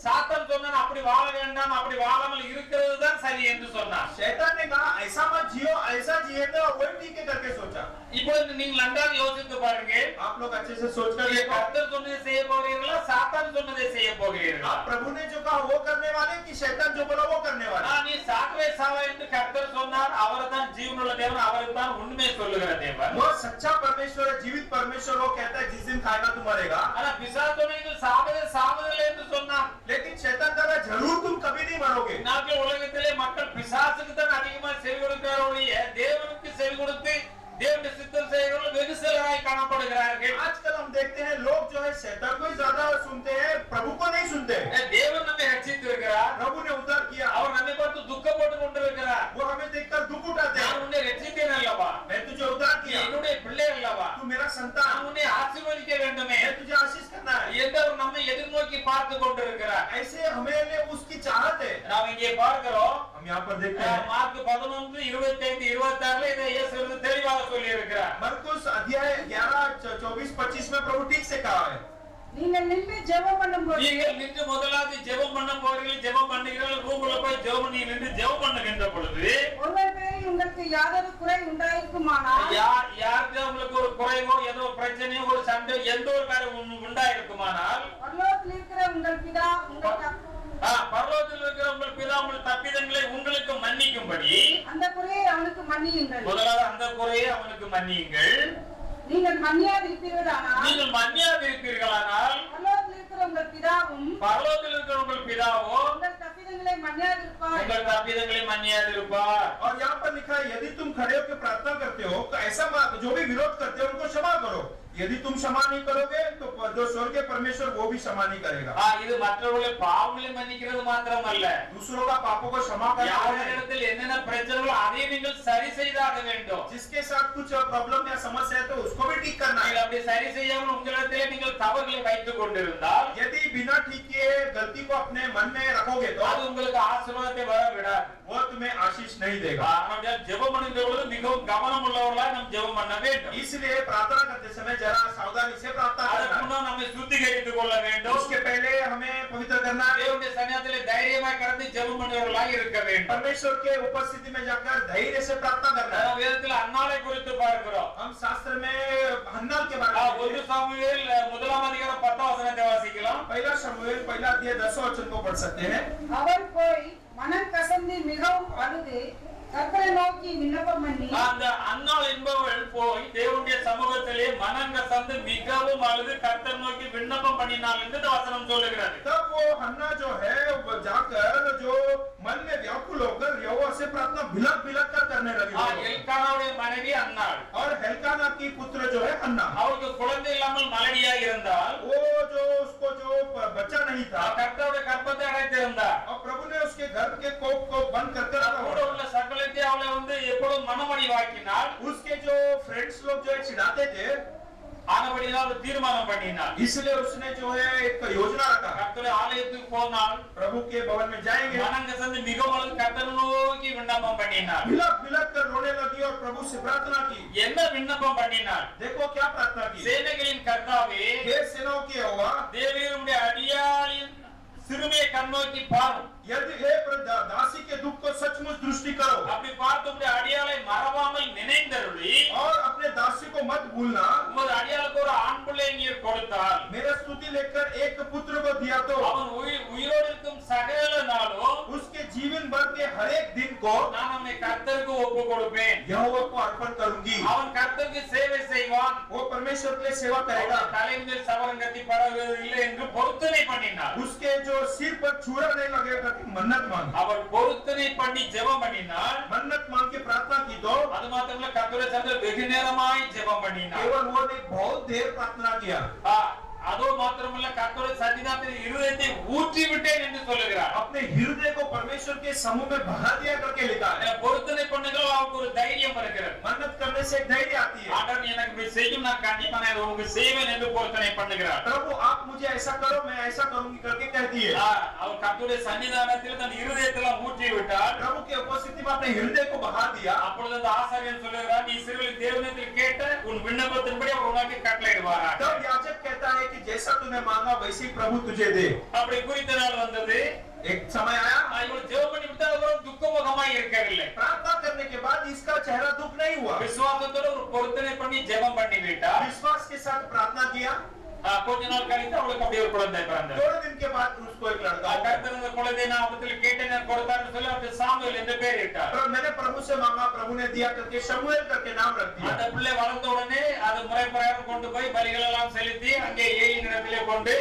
சாத்தான் சொன்னான் அப்படி வாழ வேண்டாம், அப்படி வாழாமல் இருக்கிறது தான் சரி என்று சொன்னார். शैतान ने कहा ऐसा मत जियो, ऐसा जिए तो वही ठीक है करके सोचा। இப்பொழுது நீங்கள் நன்றாக யோசித்து பாருங்க, आप लोग अच्छे से सोच कर देखो, கர்த்தர் சொன்னதை செய்ய போகிறீர்களா, சாத்தான் சொன்னதை செய்ய போகிறீர்களா? आप प्रभु ने जो कहा वो करने वाले कि शैतान जो बोला वो करने वाले? நீ சாகவே சாவா என்று கர்த்தர் சொன்னார், அவர்தான் ஜீவனுள்ள தேவன், அவர்தான் உண்மை சொல்லுகிற தேவன். वो सच्चा परमेश्वर है, जीवित परमेश्वर। वो कहता है जिस दिन खाएगा तू मरेगा। ஆனா பிசாசு சொன்னீங்க சாவதே சாவதில்லை என்று சொன்னார். लेकिन शैतान कह रहा है जरूर तुम कभी नहीं मरोगे। நாட்கள் உலகத்திலே மக்கள் பிசாசுக்கு தான் அதிகமா செவி கொடுக்கிறார்கள் ஒழிய தேவனுக்கு செவி கொடுத்து தேவனுடைய சித்தம் செய்கிறவர்கள் வெகு சிலராய் காணப்படுகிறார்கள். आजकल हम देखते हैं लोग जो है शैतान को ही ज्यादा सुनते हैं, प्रभु को नहीं सुनते। தேவன் நம்மை ரட்சித்திருக்கிறார், प्रभु ने उद्धार किया, அவர் நம்மை பார்த்து துக்கப்பட்டு கொண்டிருக்கிறார். वो हमें देखकर दुख उठाते நான் हैं। உன்னை ரட்சித்தேன் அல்லவா, मैं तुझे उद्धार நீ किया, என்னுடைய பிள்ளை அல்லவா, तू मेरा நான் संतान, உன்னை ஆசீர்வதிக்க வேண்டுமே मैं तुझे आशीष करना है। என்று அவர் நம்மை எதிர்நோக்கி பார்த்து கொண்டிருக்கிறார். ऐसे हमें लिए उसकी चाहत है। நாம் இங்கே பார்க்கிறோம், हम यहाँ पर देखते हैं மார்க் 11, 25, 26 இதை இயேசு தெளிவாக சொல்லி இருக்கிறார். मरकुस अध्याय 11, 24, 25 में प्रभु ठीक से कहा है, நீங்கள் நின்று ஜெபம் பண்ணும்போது நீங்கள் நின்று முதலாவது ஜெபம் பண்ண போறீர்கள், ஜெபம் பண்ணுகிறீர்கள், ரூம்ல போய் ஜெபம் பண்ணி நின்று ஜெபம் பண்ணுகின்ற பொழுது ஒருவர் பேரில் உங்களுக்கு யாதொரு குறை உண்டாயிருக்குமானால் யாருக்கு உங்களுக்கு ஒரு குறைவோ ஏதோ பிரச்சனையோ ஒரு சண்டை எந்த ஒரு காரியம் உண்டாயிருக்குமானால் பரலோகத்தில் இருக்கிற உங்கள் பிதா உங்கள் பரலோகத்தில் இருக்கிற உங்கள் பிதா உங்கள் தப்பிதங்களை உங்களுக்கு மன்னிக்கும்படி அந்த குறையை அவனுக்கு மன்னியுங்கள். முதலாவது அந்த குறையை அவனுக்கு மன்னியுங்கள். நீங்கள் மன்னியாதிருப்பீர்களானால் நீங்கள் மன்னியாதிருப்பீர்களானால் பரலோகத்தில் இருக்கிற உங்கள் பிதாவும் பரலோகத்தில் இருக்கிற உங்கள் பிதாவோ உங்கள் தப்பிதங்களை மன்னியாதிருப்பார். உங்கள் தப்பிதங்களை மன்னியாதிருப்பார். और यहाँ पर लिखा है यदि तुम खड़े होकर प्रार्थना करते हो तो ऐसा जो भी विरोध करते हो उनको क्षमा करो। यदि तुम क्षमा नहीं करोगे तो जो स्वर्गीय परमेश्वर वो भी क्षमा नहीं करेगा। இது மற்றவர்களை பாவங்களை மன்னிக்கிறது மாத்திரமல்ல, दूसरों का पापों को क्षमा करना है। யாரிடத்தில் என்னென்ன பிரச்சனைகளோ அதை நீங்கள் சரி செய்தாக வேண்டும். जिसके साथ कुछ प्रॉब्लम या समस्या है तो उसको भी ठीक करना நீங்கள் है। அப்படி சரி செய்யாமல் உங்களிடத்திலே நீங்கள் தவறுகளை வைத்துக் கொண்டிருந்தால் यदि बिना ठीक किए गलती को अपने मन में रखोगे तो அது உங்களுக்கு ஆசீர்வாதத்தை வர விடாது. वो तुम्हें आशीष नहीं देगा। ஆனால் ஜெபம் பண்ணுகிற பொழுது மிகவும் கவனம் உள்ளவர்களாய் நாம் ஜெபம் பண்ண வேண்டும். इसलिए प्रार्थना करते समय जरा सावधानी से प्रार्थना அதற்கு करना है। முன்னால் நம்மை சுத்திகரித்துக் கொள்ள வேண்டும். उसके पहले हमें पवित्र करना है। தேவனுடைய சன்னிதானத்திலே தைரியமாய் கடந்து ஜெபம் பண்ணுகிறவர்களாய் இருக்க வேண்டும். परमेश्वर के उपस्थिति में जाकर धैर्य से प्रार्थना करना है। வேதத்தில் அன்னாளை குறித்து பார்க்கிறோம். हम शास्त्र में हन्नाल के बारे में 1 சாமுவேல் 1 10 வசனத்தை வாசிக்கலாம். पहला शमूएल पहला अध्याय 10 वचन को पढ़ सकते हैं। அவர் போய் மனம் கசந்து மிகவும் அழுது கர்த்தரை நோக்கி விண்ணப்பம் பண்ணி அந்த அன்னாள் என்பவள் போய் தேவனுடைய சமூகத்திலே மனங்கசந்து மிகவும் அழுது கர்த்தர் நோக்கி விண்ணப்பம் பண்ணினாள் என்று இந்த வசனம் சொல்லுகிறது. तब वो हन्ना जो है वो जाकर जो मन में व्याकुल होकर यहोवा से प्रार्थना बिलक बिलक कर करने लगी। எல்கானாவுடைய மனைவி அன்னாள். और हेल्काना की पुत्र जो है हन्ना, அவளுக்கு குழந்தை இல்லாமல் மலடியாக இருந்தால் वो जो उसको जो बच्चा नहीं था கர்த்தருடைய கர்ப்பத்தை அடைத்திருந்தார். और प्रभु ने उसके गर्भ के कोप को बंद कर கூட कर உள்ள சகலத்தை அவளை எப்பொழுதும் மனமடிவாக்கினாள். उसके जो फ्रेंड्स लोग जो है चिढ़ाते थे, ஆனபடியால் அவர் தீர்மானம் பண்ணினாள். इसलिए उसने जो है एक योजना रखा, கர்த்தருடைய ஆலயத்துக்கு போனாள். प्रभु के भवन में जाएंगे, மனங்கசந்து மிகவும் அழுது கர்த்தரை நோக்கி விண்ணப்பம் பண்ணினாள். बिलक बिलक कर रोने लगी और प्रभु से प्रार्थना की। என்ன விண்ணப்பம் பண்ணினாள்? देखो क्या प्रार्थना की, சேனைகளின் கர்த்தாவே, हे सेनाओं की यहोवा, தேவனுடைய அடியாளின் சிறுமையை கண்ணோக்கி பாரும். यदि हे दासी के दुख को सचमुच दृष्टि करो அப்படி பார்த்து உம்முடைய அடியாளை மறவாமல் நினைந்தருளி और अपने दासी को मत भूलना। உமது அடியாளுக்கு ஒரு ஆண் பிள்ளை நீர் கொடுத்தால் मेरा स्तुति लेकर एक पुत्र को दिया तो அவன் உயிரோடு இருக்கும் சகல நாளும் उसके जीवन भर के हर एक दिन को நான் அவனை கர்த்தருக்கு ஒப்பு கொடுப்பேன். यहोवा को अर्पण करूंगी। அவன் கர்த்தருக்கு சேவை செய்வான். वो परमेश्वर के लिए सेवा करेगा। தலைமையில் சவரங்கத்தி பரவுவதில்லை என்று பொருத்தனை பண்ணினார். उसके जो सिर पर छुरा नहीं लगेगा कि मन्नत मांग, அவள் பொருத்தனை பண்ணி ஜெபம் பண்ணினாள். मन्नत मांग के प्रार्थना की तो அது மாத்திரமல்ல கர்த்தருடைய சமூகத்தில் வெகு நேரமாய் ஜெபம் பண்ணினாள். केवल वो नहीं बहुत देर प्रार्थना किया। அதோடு அதோ மாத்திரமல்ல கர்த்தருடைய சன்னிதானத்தில் இருதயத்தை ஊற்றி விட்டேன் என்று சொல்லுகிறார். अपने हृदय को परमेश्वर के समूह में बहा दिया करके लिखा है। பொருத்தனை பண்ணுங்கள், அவருக்கு ஒரு தைரியம் இருக்கிறது. मन्नत करने से एक धैर्य आती है। ஆண்டவர் எனக்கு இப்படி செய்யும், நான் கண்டிப்பா நான் இதை உங்களுக்கு செய்வேன் என்று பொருத்தனை பண்ணுகிறார். प्रभु आप मुझे ऐसा करो, मैं ऐसा करूंगी करके कहती है। அவர் கர்த்தருடைய சன்னிதானத்தில் தன் இருதயத்தில் ஊற்றி விட்டார். प्रभु की उपस्थिति में अपने हृदय को बहा दिया। அப்பொழுது அந்த ஆசாரியன் சொல்லுகிறார், நீ இஸ்ரவேலின் தேவனிடத்தில் கேட்ட உன் விண்ணப்பத்தின்படி அவர் உனக்கு கட்டளையிடுவார். तब याजक कहता है कि जैसा तूने मांगा वैसे ही प्रभु तुझे दे। அப்படி குறித்த நாள் வந்தது. एक समय आया, இவள் ஜெபம் பண்ணி விட்டால் அவர் துக்கமுகமாய் இருக்கவில்லை. प्रार्थना करने के बाद इसका चेहरा दुख नहीं हुआ। விசுவாசத்தோடு ஒரு பொருத்தனை பண்ணி ஜெபம் பண்ணி விட்டார். विश्वास के साथ प्रार्थना किया। கொஞ்ச நாள் கழித்து அவளுக்கு அப்படியே ஒரு குழந்தை பிறந்தது. थोड़े दिन के बाद उसको एक लड़का हुआ। கர்த்தர் அந்த குழந்தையை நான் அவத்தில் கேட்டேன் கொடுத்தார்னு சொல்லி அவருக்கு சாமுவேல் என்று பெயர் இட்டார். पर मैंने प्रभु से मांगा, प्रभु ने दिया करके शमूएल करके नाम रख दिया। அந்த பிள்ளை வளர்ந்த உடனே அது முறை பிரகாரம் கொண்டு போய் பலிகள் எல்லாம் செலுத்தி அங்கே ஏலியின் இடத்திலே கொண்டு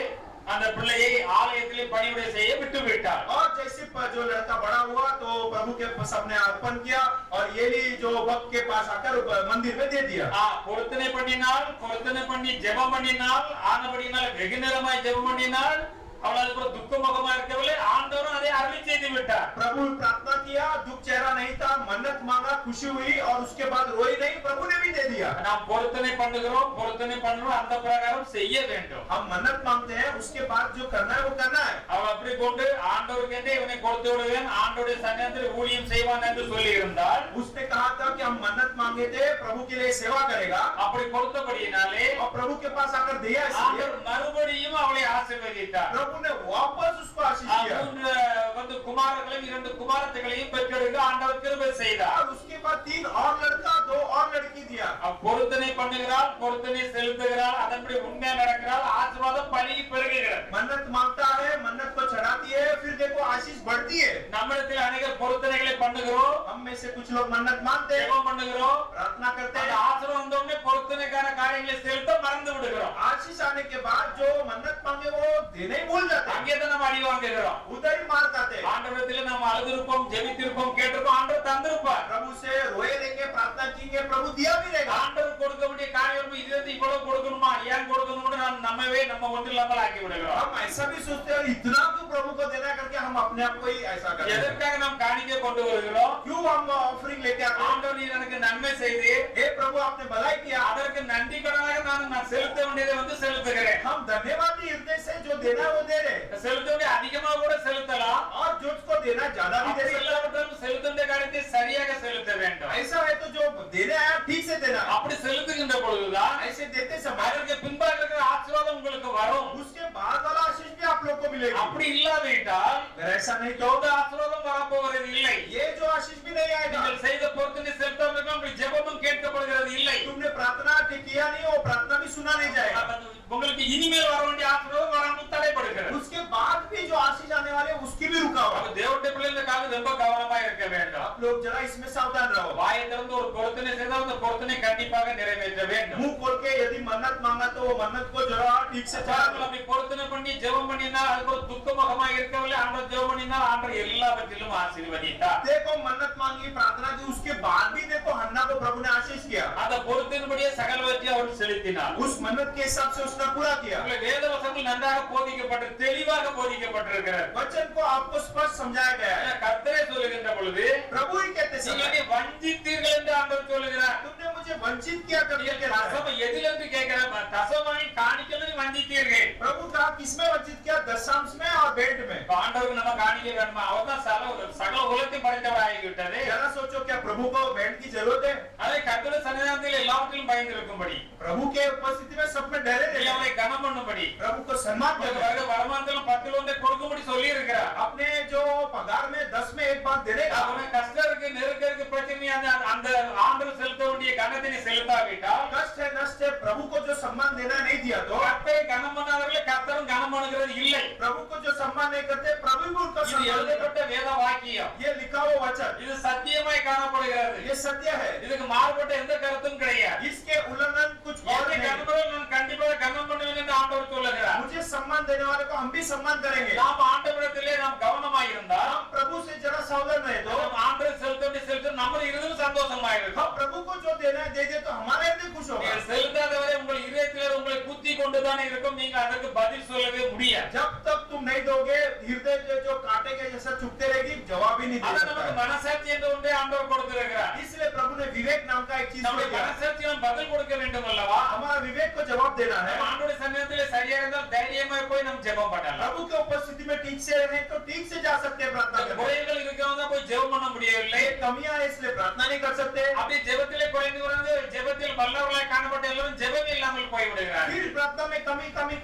அந்த பிள்ளையை ஆலயத்திலே பணிவிடை செய்ய விட்டு விட்டார். और जैसे जो लड़का बड़ा हुआ तो प्रभु के सामने अर्पण किया और एली जो भक्त के पास आकर मंदिर में दे दिया। பொருத்தனை பண்ணினால், பொருத்தனை பண்ணி ஜெபம் பண்ணினால், ஆனபடியினால் வெகு நேரமாய் ஜெபம் பண்ணினால் அவள் அதுக்கு துக்கமுகமா இருக்கவில்லை. ஆண்டவரும் அதை அருளி செய்து விட்டார். प्रभु प्रार्थना किया, दुख चेहरा नहीं था, मन्नत मांगा, खुशी हुई और उसके बाद रोई नहीं, प्रभु ने भी दे दिया। நாம் பொருத்தனை பண்ணுகிறோம், பொருத்தனை பண்றோம், அந்த பிரகாரம் செய்ய வேண்டும். हम मन्नत मांगते हैं, उसके बाद जो करना है वो करना है। அவள் அப்படி கொண்டு ஆண்டவருக்கு என்றே இவனை கொடுத்து விடுவேன், ஆண்டவருடைய சன்னிதானத்தில் ஊழியம் செய்வான் என்று சொல்லி இருந்தால், उसने कहा था कि हम मन्नत मांगे थे, प्रभु के लिए सेवा करेगा। அப்படி கொடுத்தபடியினாலே और प्रभु के पास आकर दिया, इसलिए ஆண்டவர் மறுபடியும் அவளை ஆசீர்வதித்தார். प्रभु ने वापस उसको आशीष दिया। வந்து குமாரர்களையும் 2 குமாரத்தைகளையும் பெற்றெடுக்க ஆண்டவர் கிருபை செய்தார். और उसके बाद 3 और लड़का, 2 और लड़की दिया। பொருத்தனை பண்ணுகிறாள், பொருத்தனை செலுத்துகிறாள், அதன்படி உண்மையா நடக்கிறாள், ஆசீர்வாதம் பலி பெருகுகிறது. मन्नत मांगता है, मन्नत को चढ़ाती है, फिर देखो आशीष बढ़ती है। நம்மிடத்தில் अनेक பொருத்தனைகளை பண்ணுகிறோம், हम में से कुछ लोग मन्नत मांगते हैं, ஜெபம் பண்ணுகிறோம், प्रार्थना करते அந்த हैं, ஆசீர்வாதம் வந்த உடனே பொருத்தனைக்கான காரியங்களை செலுத்த மறந்து விடுகிறோம். आशीष आने के बाद जो मन्नत मांगे वो देने ही भूल जाते हैं, அங்கே தான் நம்ம அடி வாங்குகிறோம். उधर ही मार जाते हैं। ஆண்டவரிடத்தில் நம்ம அழுதிருப்போம், ஜெபித்திருப்போம், கேட்டிருப்போம், ஆண்டவர் தந்திருப்பார். प्रभु से रोए लेंगे, प्रार्थना करेंगे, प्रभु दिया भी रहेगा। ஆண்டவர் கொடுக்க வேண்டிய காரியம் இதுல இருந்து இவ்வளவு கொடுக்கணுமா, ஏன் கொடுக்கணும்னு நம்ம ஒன்று இல்லாமல் ஆக்கி விடுகிறோம். हम ऐसा भी सोचते हैं इतना क्यों प्रभु को देना करके हम अपने आप को ही ऐसा करते हैं। எதற்காக நாம் காணிக்கை கொண்டு வருகிறோம்? क्यों हम ऑफरिंग लेके आते हैं? ஆண்டவர் நீர் எனக்கு நன்மை செய்தீர், हे प्रभु आपने भलाई किया, அதற்கு நன்றி கடனாக நான் செலுத்த வேண்டியதை செலுத்துகிறேன். हम धन्यवादी हृदय से जो देना है वो दे रहे हैं, செலுத்த வேண்டிய அதிகமா கூட செலுத்தலாம், और जो उसको देना ज्यादा भी दे அப்படி सकते हैं। இல்லாவிட்டாலும் செலுத்த வேண்டிய காரியத்தை சரியாக செலுத்த வேண்டும். ऐसा है तो जो देना है ठीक से देना है। அப்படி செலுத்துகின்ற பொழுதுதான் ऐसे देते समय அதற்கு பின்பாக இருக்கிற ஆசீர்வாதம் உங்களுக்கு வரும். उसके बाद वाला आशीष भी आप लोग को मिलेगा। அப்படி இல்லாவிட்டால் अगर ऐसा नहीं तो எந்த ஆசீர்வாதம் வரப்போகிறது இல்லை. ये जो आशीष भी नहीं आएगा। நீங்கள் செய்த பொருத்தனை செலுத்தாமல் உங்களுக்கு ஜெபமும் கேட்கப்படுகிறது இல்லை. तुमने प्रार्थना किया नहीं, वो प्रार्थना भी सुना नहीं जाएगा। உங்களுக்கு இனிமேல் வர வேண்டிய ஆசீர்வாதம் வராமல் தடைபடுகிறது. उसके बाद भी जो आशीष आने वाले हैं, उसकी भी रुका हुआ। அப்ப தேவனுடைய பிள்ளைகளுக்காக ரொம்ப கவனமா இருக்க வேண்டும். आप लोग जरा इसमें सावधान रहो। வாயை திறந்து ஒரு பொருத்தனை செய்தால் அந்த பொருத்தனை கண்டிப்பாக நிறைவேற்ற வேண்டும். मुंह खोल के यदि मन्नत मांगा तो वो मन्नत को जरा ठीक से चढ़ा दो। அப்படி பொருத்தனை பண்ணி ஜெபம் பண்ணினால் அதுக்கு ஒரு துக்கமுகமா இருக்கவில்லை. ஆண்டவர் ஜெபம் பண்ணினால் ஆண்டவர் எல்லாவற்றிலும் ஆசீர்வதித்தார். देखो मन्नत मांगी, प्रार्थना की, उसके बाद भी देखो हन्ना को प्रभु ने आशीष किया। அந்த பொருத்தின்படியே சகலவற்றை அவர் செலுத்தினார். उस मन्नत के हिसाब से उसने पूरा किया। உங்களுக்கு வேத வசனங்கள் நன்றாக போதிக்கப்பட்டு தெளிவாக போதிக்கப்பட்டிருக்கிறது. वचन को आपको स्पष्ट समझाया गया है। கர்த்தரே சொல்லுகின்ற பொழுது प्रभु ही कहते நீங்கள் समय என்னை வஞ்சித்தீர்கள் என்று ஆண்டவர் சொல்லுகிறார். तुमने मुझे वंचित किया करके நீங்கள் कहता है। தசம எதிலிருந்து கேட்கிறார்? தசமாய் காணிக்கையில் வஞ்சித்தீர்கள். प्रभु कहा किसमें वंचित किया? दशांश में और भेंट में। ஆண்டவருக்கு நம்ம காணிக்கை வேணுமா? அவர்தான் சகல உலகத்தையும் படைத்தவராகிவிட்டது. जरा सोचो, क्या प्रभु को भेंट की जरूरत है? அதை கர்த்தருடைய சன்னிதானத்தில் எல்லாவற்றிலும் பயந்திருக்கும்படி, प्रभु के उपस्थिति में सब में डरे நீ रहे, அவரை கனம் பண்ணும்படி, प्रभु को सम्मान உங்களுக்கு करो। வருகிற வருமானத்திலும் 10 ஒன்றை கொடுக்கும்படி சொல்லி இருக்கிறார். अपने जो पगार में 10 में एक बात देने का। அவனை கஷ்டம் இருக்கு, நெருக்கம் இருக்கு, பிரச்சனை, அந்த ஆண்டவர் செலுத்த வேண்டிய கனத்தை நீ செலுத்தாவிட்டால், कष्ट है, नष्ट है, प्रभु को जो सम्मान देना नहीं दिया तो கர்த்தரை கனம் பண்ணாதவர்களை கர்த்தரும் கனம் பண்ணுகிறது இல்லை. प्रभु को जो सम्मान नहीं करते, प्रभु भी उनका இது सम्मान नहीं எழுதப்பட்ட करते। வேத வாக்கியம். ये लिखा हुआ वचन, இது சத்தியமாய் காணப்படுகிறது. ये सत्य है। இதுக்கு மாறுபட்ட எந்த கருத்தும் கிடையாது. इसके उल्लंघन कुछ और என்னை नहीं। கனப்படுவதை நான் கண்டிப்பாக கனம் பண்ணுவேன் என்று ஆண்டவர் சொல்லுகிறார். मुझे सम्मान देने वाले को हम भी सम्मान करेंगे। நாம் ஆண்டவரிடத்திலே நாம் கவனமாய் இருந்தால், हम प्रभु से जरा सावधान रहे तो நாம் ஆண்டவர் செலுத்த வேண்டிய செலுத்த நம்ம இருதயம் சந்தோஷமாய் இருக்கும். हम प्रभु को जो देना है दे दे तो हमारा हृदय खुश होगा। நீங்கள் செலுத்தாதவரை உங்கள் இதயத்திலே உங்களை குத்தி கொண்டுதானே இருக்கும். நீங்கள் அதற்கு முடியாது. जब तक तुम नहीं दोगे हृदय जो कांटे के जैसा चुभते रहेगी, जवाब ही नहीं दे அத सकता நமக்கு है। மனசாட்சி என்ற ஒன்றை ஆண்டவர் கொடுத்திருக்கிறார். इसलिए प्रभु ने विवेक नाम का एक चीज நம்முடைய दिया। மனசாட்சி நாம் பதில் கொடுக்க வேண்டும் அல்லவா? हमारा विवेक को जवाब देना है। நம்ம ஆண்டவருடைய சன்னிதானத்திலே சரியா இருந்தால் தைரியமா போய் நம்ம ஜெபம் பண்ணலாம். प्रभु के उपस्थिति में ठीक से रहे तो ठीक से जा सकते हैं प्रार्थना करने। குறைகள் இருக்கிறவங்க போய் ஜெபம் பண்ண முடியவில்லை. ये कमियां है इसलिए प्रार्थना नहीं कर सकते। அப்படி ஜெபத்திலே குறைந்து வந்து ஜெபத்தில் வல்லவர்களாய் காணப்பட்ட எல்லாரும் ஜெபம் இல்லாமல் போய் விடுகிறார்கள். फिर प्रार्थना में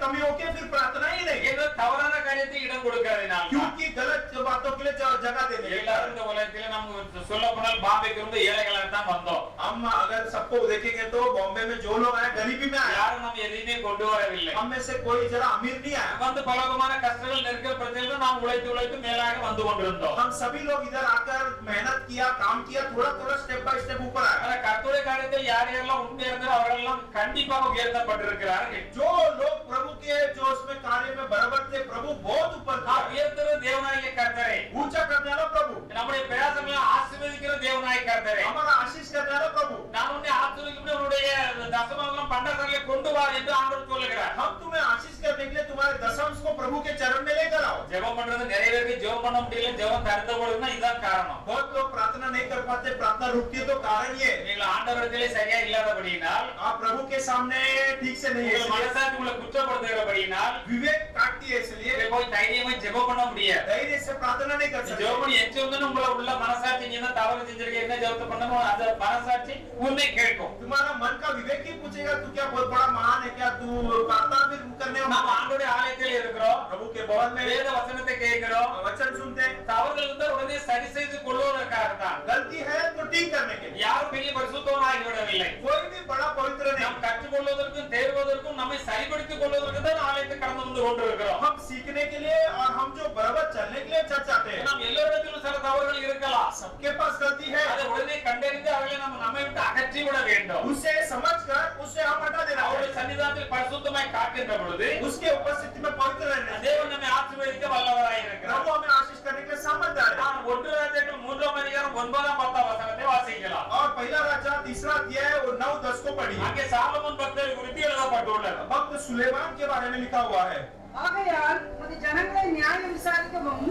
कमी होके फिर प्रार्थना ही नहीं। ஏதோ தவறான காரியத்தை இடம் கொடுக்கிறதுனால क्योंकि गलत बातों के लिए जगह देने के எல்லாரும் कारण। இந்த உலகத்திலே நம்ம சொல்ல போனால் பாம்பேக்கு ரொம்ப ஏழைகளா தான் வந்தோம். हम अगर सबको देखेंगे तो बॉम्बे में जो लोग आए गरीबी में आए। யாரும் நம்ம எதையுமே கொண்டு வரவில்லை. हम में से कोई जरा अमीर नहीं आया। வந்து பலவிதமான கஷ்டங்கள் நெருக்கல் பிரச்சனைகள் நாம் உழைத்து மேலாக வந்து கொண்டிருந்தோம். हम सभी लोग इधर आकर मेहनत किया, काम किया, थोड़ा स्टेप बाय स्टेप ऊपर आए। ஆனா கர்த்தருடைய காரியத்தில் யார் யாரெல்லாம் உண்மையா இருந்தாரோ அவர்களெல்லாம் கண்டிப்பாக உயர்த்தப்பட்டிருக்கிறார்கள். जो लोग प्रभु के जो उसमें कार्य में बराबर थे, प्रभु बहुत ऊपर था। உயர்த்துற தேவனாகிய கர்த்தரே, ऊंचा करने वाला प्रभु, நம்முடைய பிரயாசங்களை ஆசீர்வதிக்கிற தேவனாகிய கர்த்தரே, हमारा आशीष करने वाला प्रभु, நான் உன்னை ஆசீர்வதிக்கும் உன்னுடைய தசமங்களும் பண்டசாலையிலே கொண்டு வா என்று ஆண்டவர் சொல்லுகிறார். हम तुम्हें आशीष करने के लिए तुम्हारे दशमांश को प्रभु के चरण में लेकर आओ। ஜெபம் பண்றது நிறைய பேருக்கு ஜெபம் பண்ண முடியல, ஜெபம் தடுத்த பொழுதுனா இதுதான் காரணம். बहुत लोग प्रार्थना नहीं कर पाते, प्रार्थना रुकती है तो कारण ये நீங்கள் ஆண்டவரிடத்திலே சரியா இல்லாதபடியினால், आप प्रभु के सामने ठीक से नहीं உங்கள் है, மனசாட்சி உங்களை குற்றப்படுத்துகிறபடியினால் विवेक काटती है, इसलिए நீங்க போய் தைரியமா ஜெபம் பண்ண முடியாது. धैर्य से प्रार्थना नहीं कर सकते। ஜெபம் பண்ணி எச்ச வந்து உங்களை உள்ள மனசாட்சி நீ என்ன தவறு செஞ்சிருக்க, என்ன ஜெபத்தை பண்ணணும், அந்த மனசாட்சி உண்மை கேட்கும். तुम्हारा मन का विवेक ही पूछेगा तू क्या बहुत बड़ा महान है क्या, तू प्रार्थना भी करने நாம் ஆண்டவருடைய ஆலயத்தில் இருக்கிறோம், प्रभु के भवन में வேத வசனத்தை கேட்கிறோம், वचन सुनते हैं। தவறுகள் இருந்தால் உடனே சரி செய்து கொள்வதற்காக தான். गलती है तो ठीक करने के लिए, யாரும் பெரிய பரிசுத்தவனாகி விடவில்லை. कोई भी बड़ा पवित्र नहीं। நாம் கற்றுக்கொள்வதற்கும் தேர்வதற்கும் நம்மை சரிப்படுத்திக் கொள்வதற்கு தான் ஆலயத்தை கடந்து வந்து கொண்டிருக்கிறோம். हम सीखने के लिए और हम जो बराबर चलने के लिए चल जाते हैं। நாம் எல்லோரிடத்திலும் சில தவறுகள் இருக்கலாம். सबके पास गलती है, அதை உடனே கண்டறிந்து அவர்களை நம்மை விட்டு அகற்றி விட வேண்டும். उसे समझकर उसे हम हटा देना அவருடைய चाहिए। சன்னிதானத்தில் பரிசுத்தமாய் காக்கின்ற பொழுது उसके उपस्थिति में पवित्र रहने से தேவன் நம்மை ஆசீர்வதிக்க வல்லவராய் இருக்கிறார். प्रभु हमें आशीष करने के लिए सामर्थ्य है। நாம் 1 ராஜாக்கள் 3ஆம் அதிகாரம் 9ஆம் 10ஆம் வசனத்தை வாசிக்கலாம். और पहला राजा 3 अध्याय और 9-10 को पढ़िए। அங்கே சாலமோன் பக்தரை குறித்து எழுதப்பட்டுள்ளது. भक्त सुलेमान के बारे में लिखा हुआ है। ஆகையால் உமது ஜனங்களை நியாயம் விசாரிக்கவும்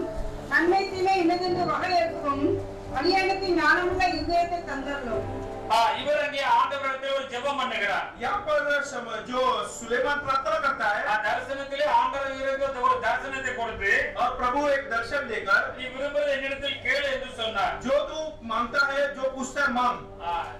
நன்மை தீமை இன்னதென்று வகையறுக்கவும் அடியானுக்கு ஞானமுள்ள இதயத்தை தந்தருளும். இவர் அங்கே ஆண்டவரிடத்தில் ஒரு ஜெபம் பண்ணுகிறார். यहाँ पर जो सुलेमान प्रार्थना करता है தரிசனத்திலே ஆண்டவர் இவருக்கு ஒரு தரிசனத்தை கொடுத்து और प्रभु एक दर्शन देकर நீ விரும்புகிற என்னிடத்தில் கேளு என்று சொன்னார். जो तू मांगता है, जो पूछता है मांग।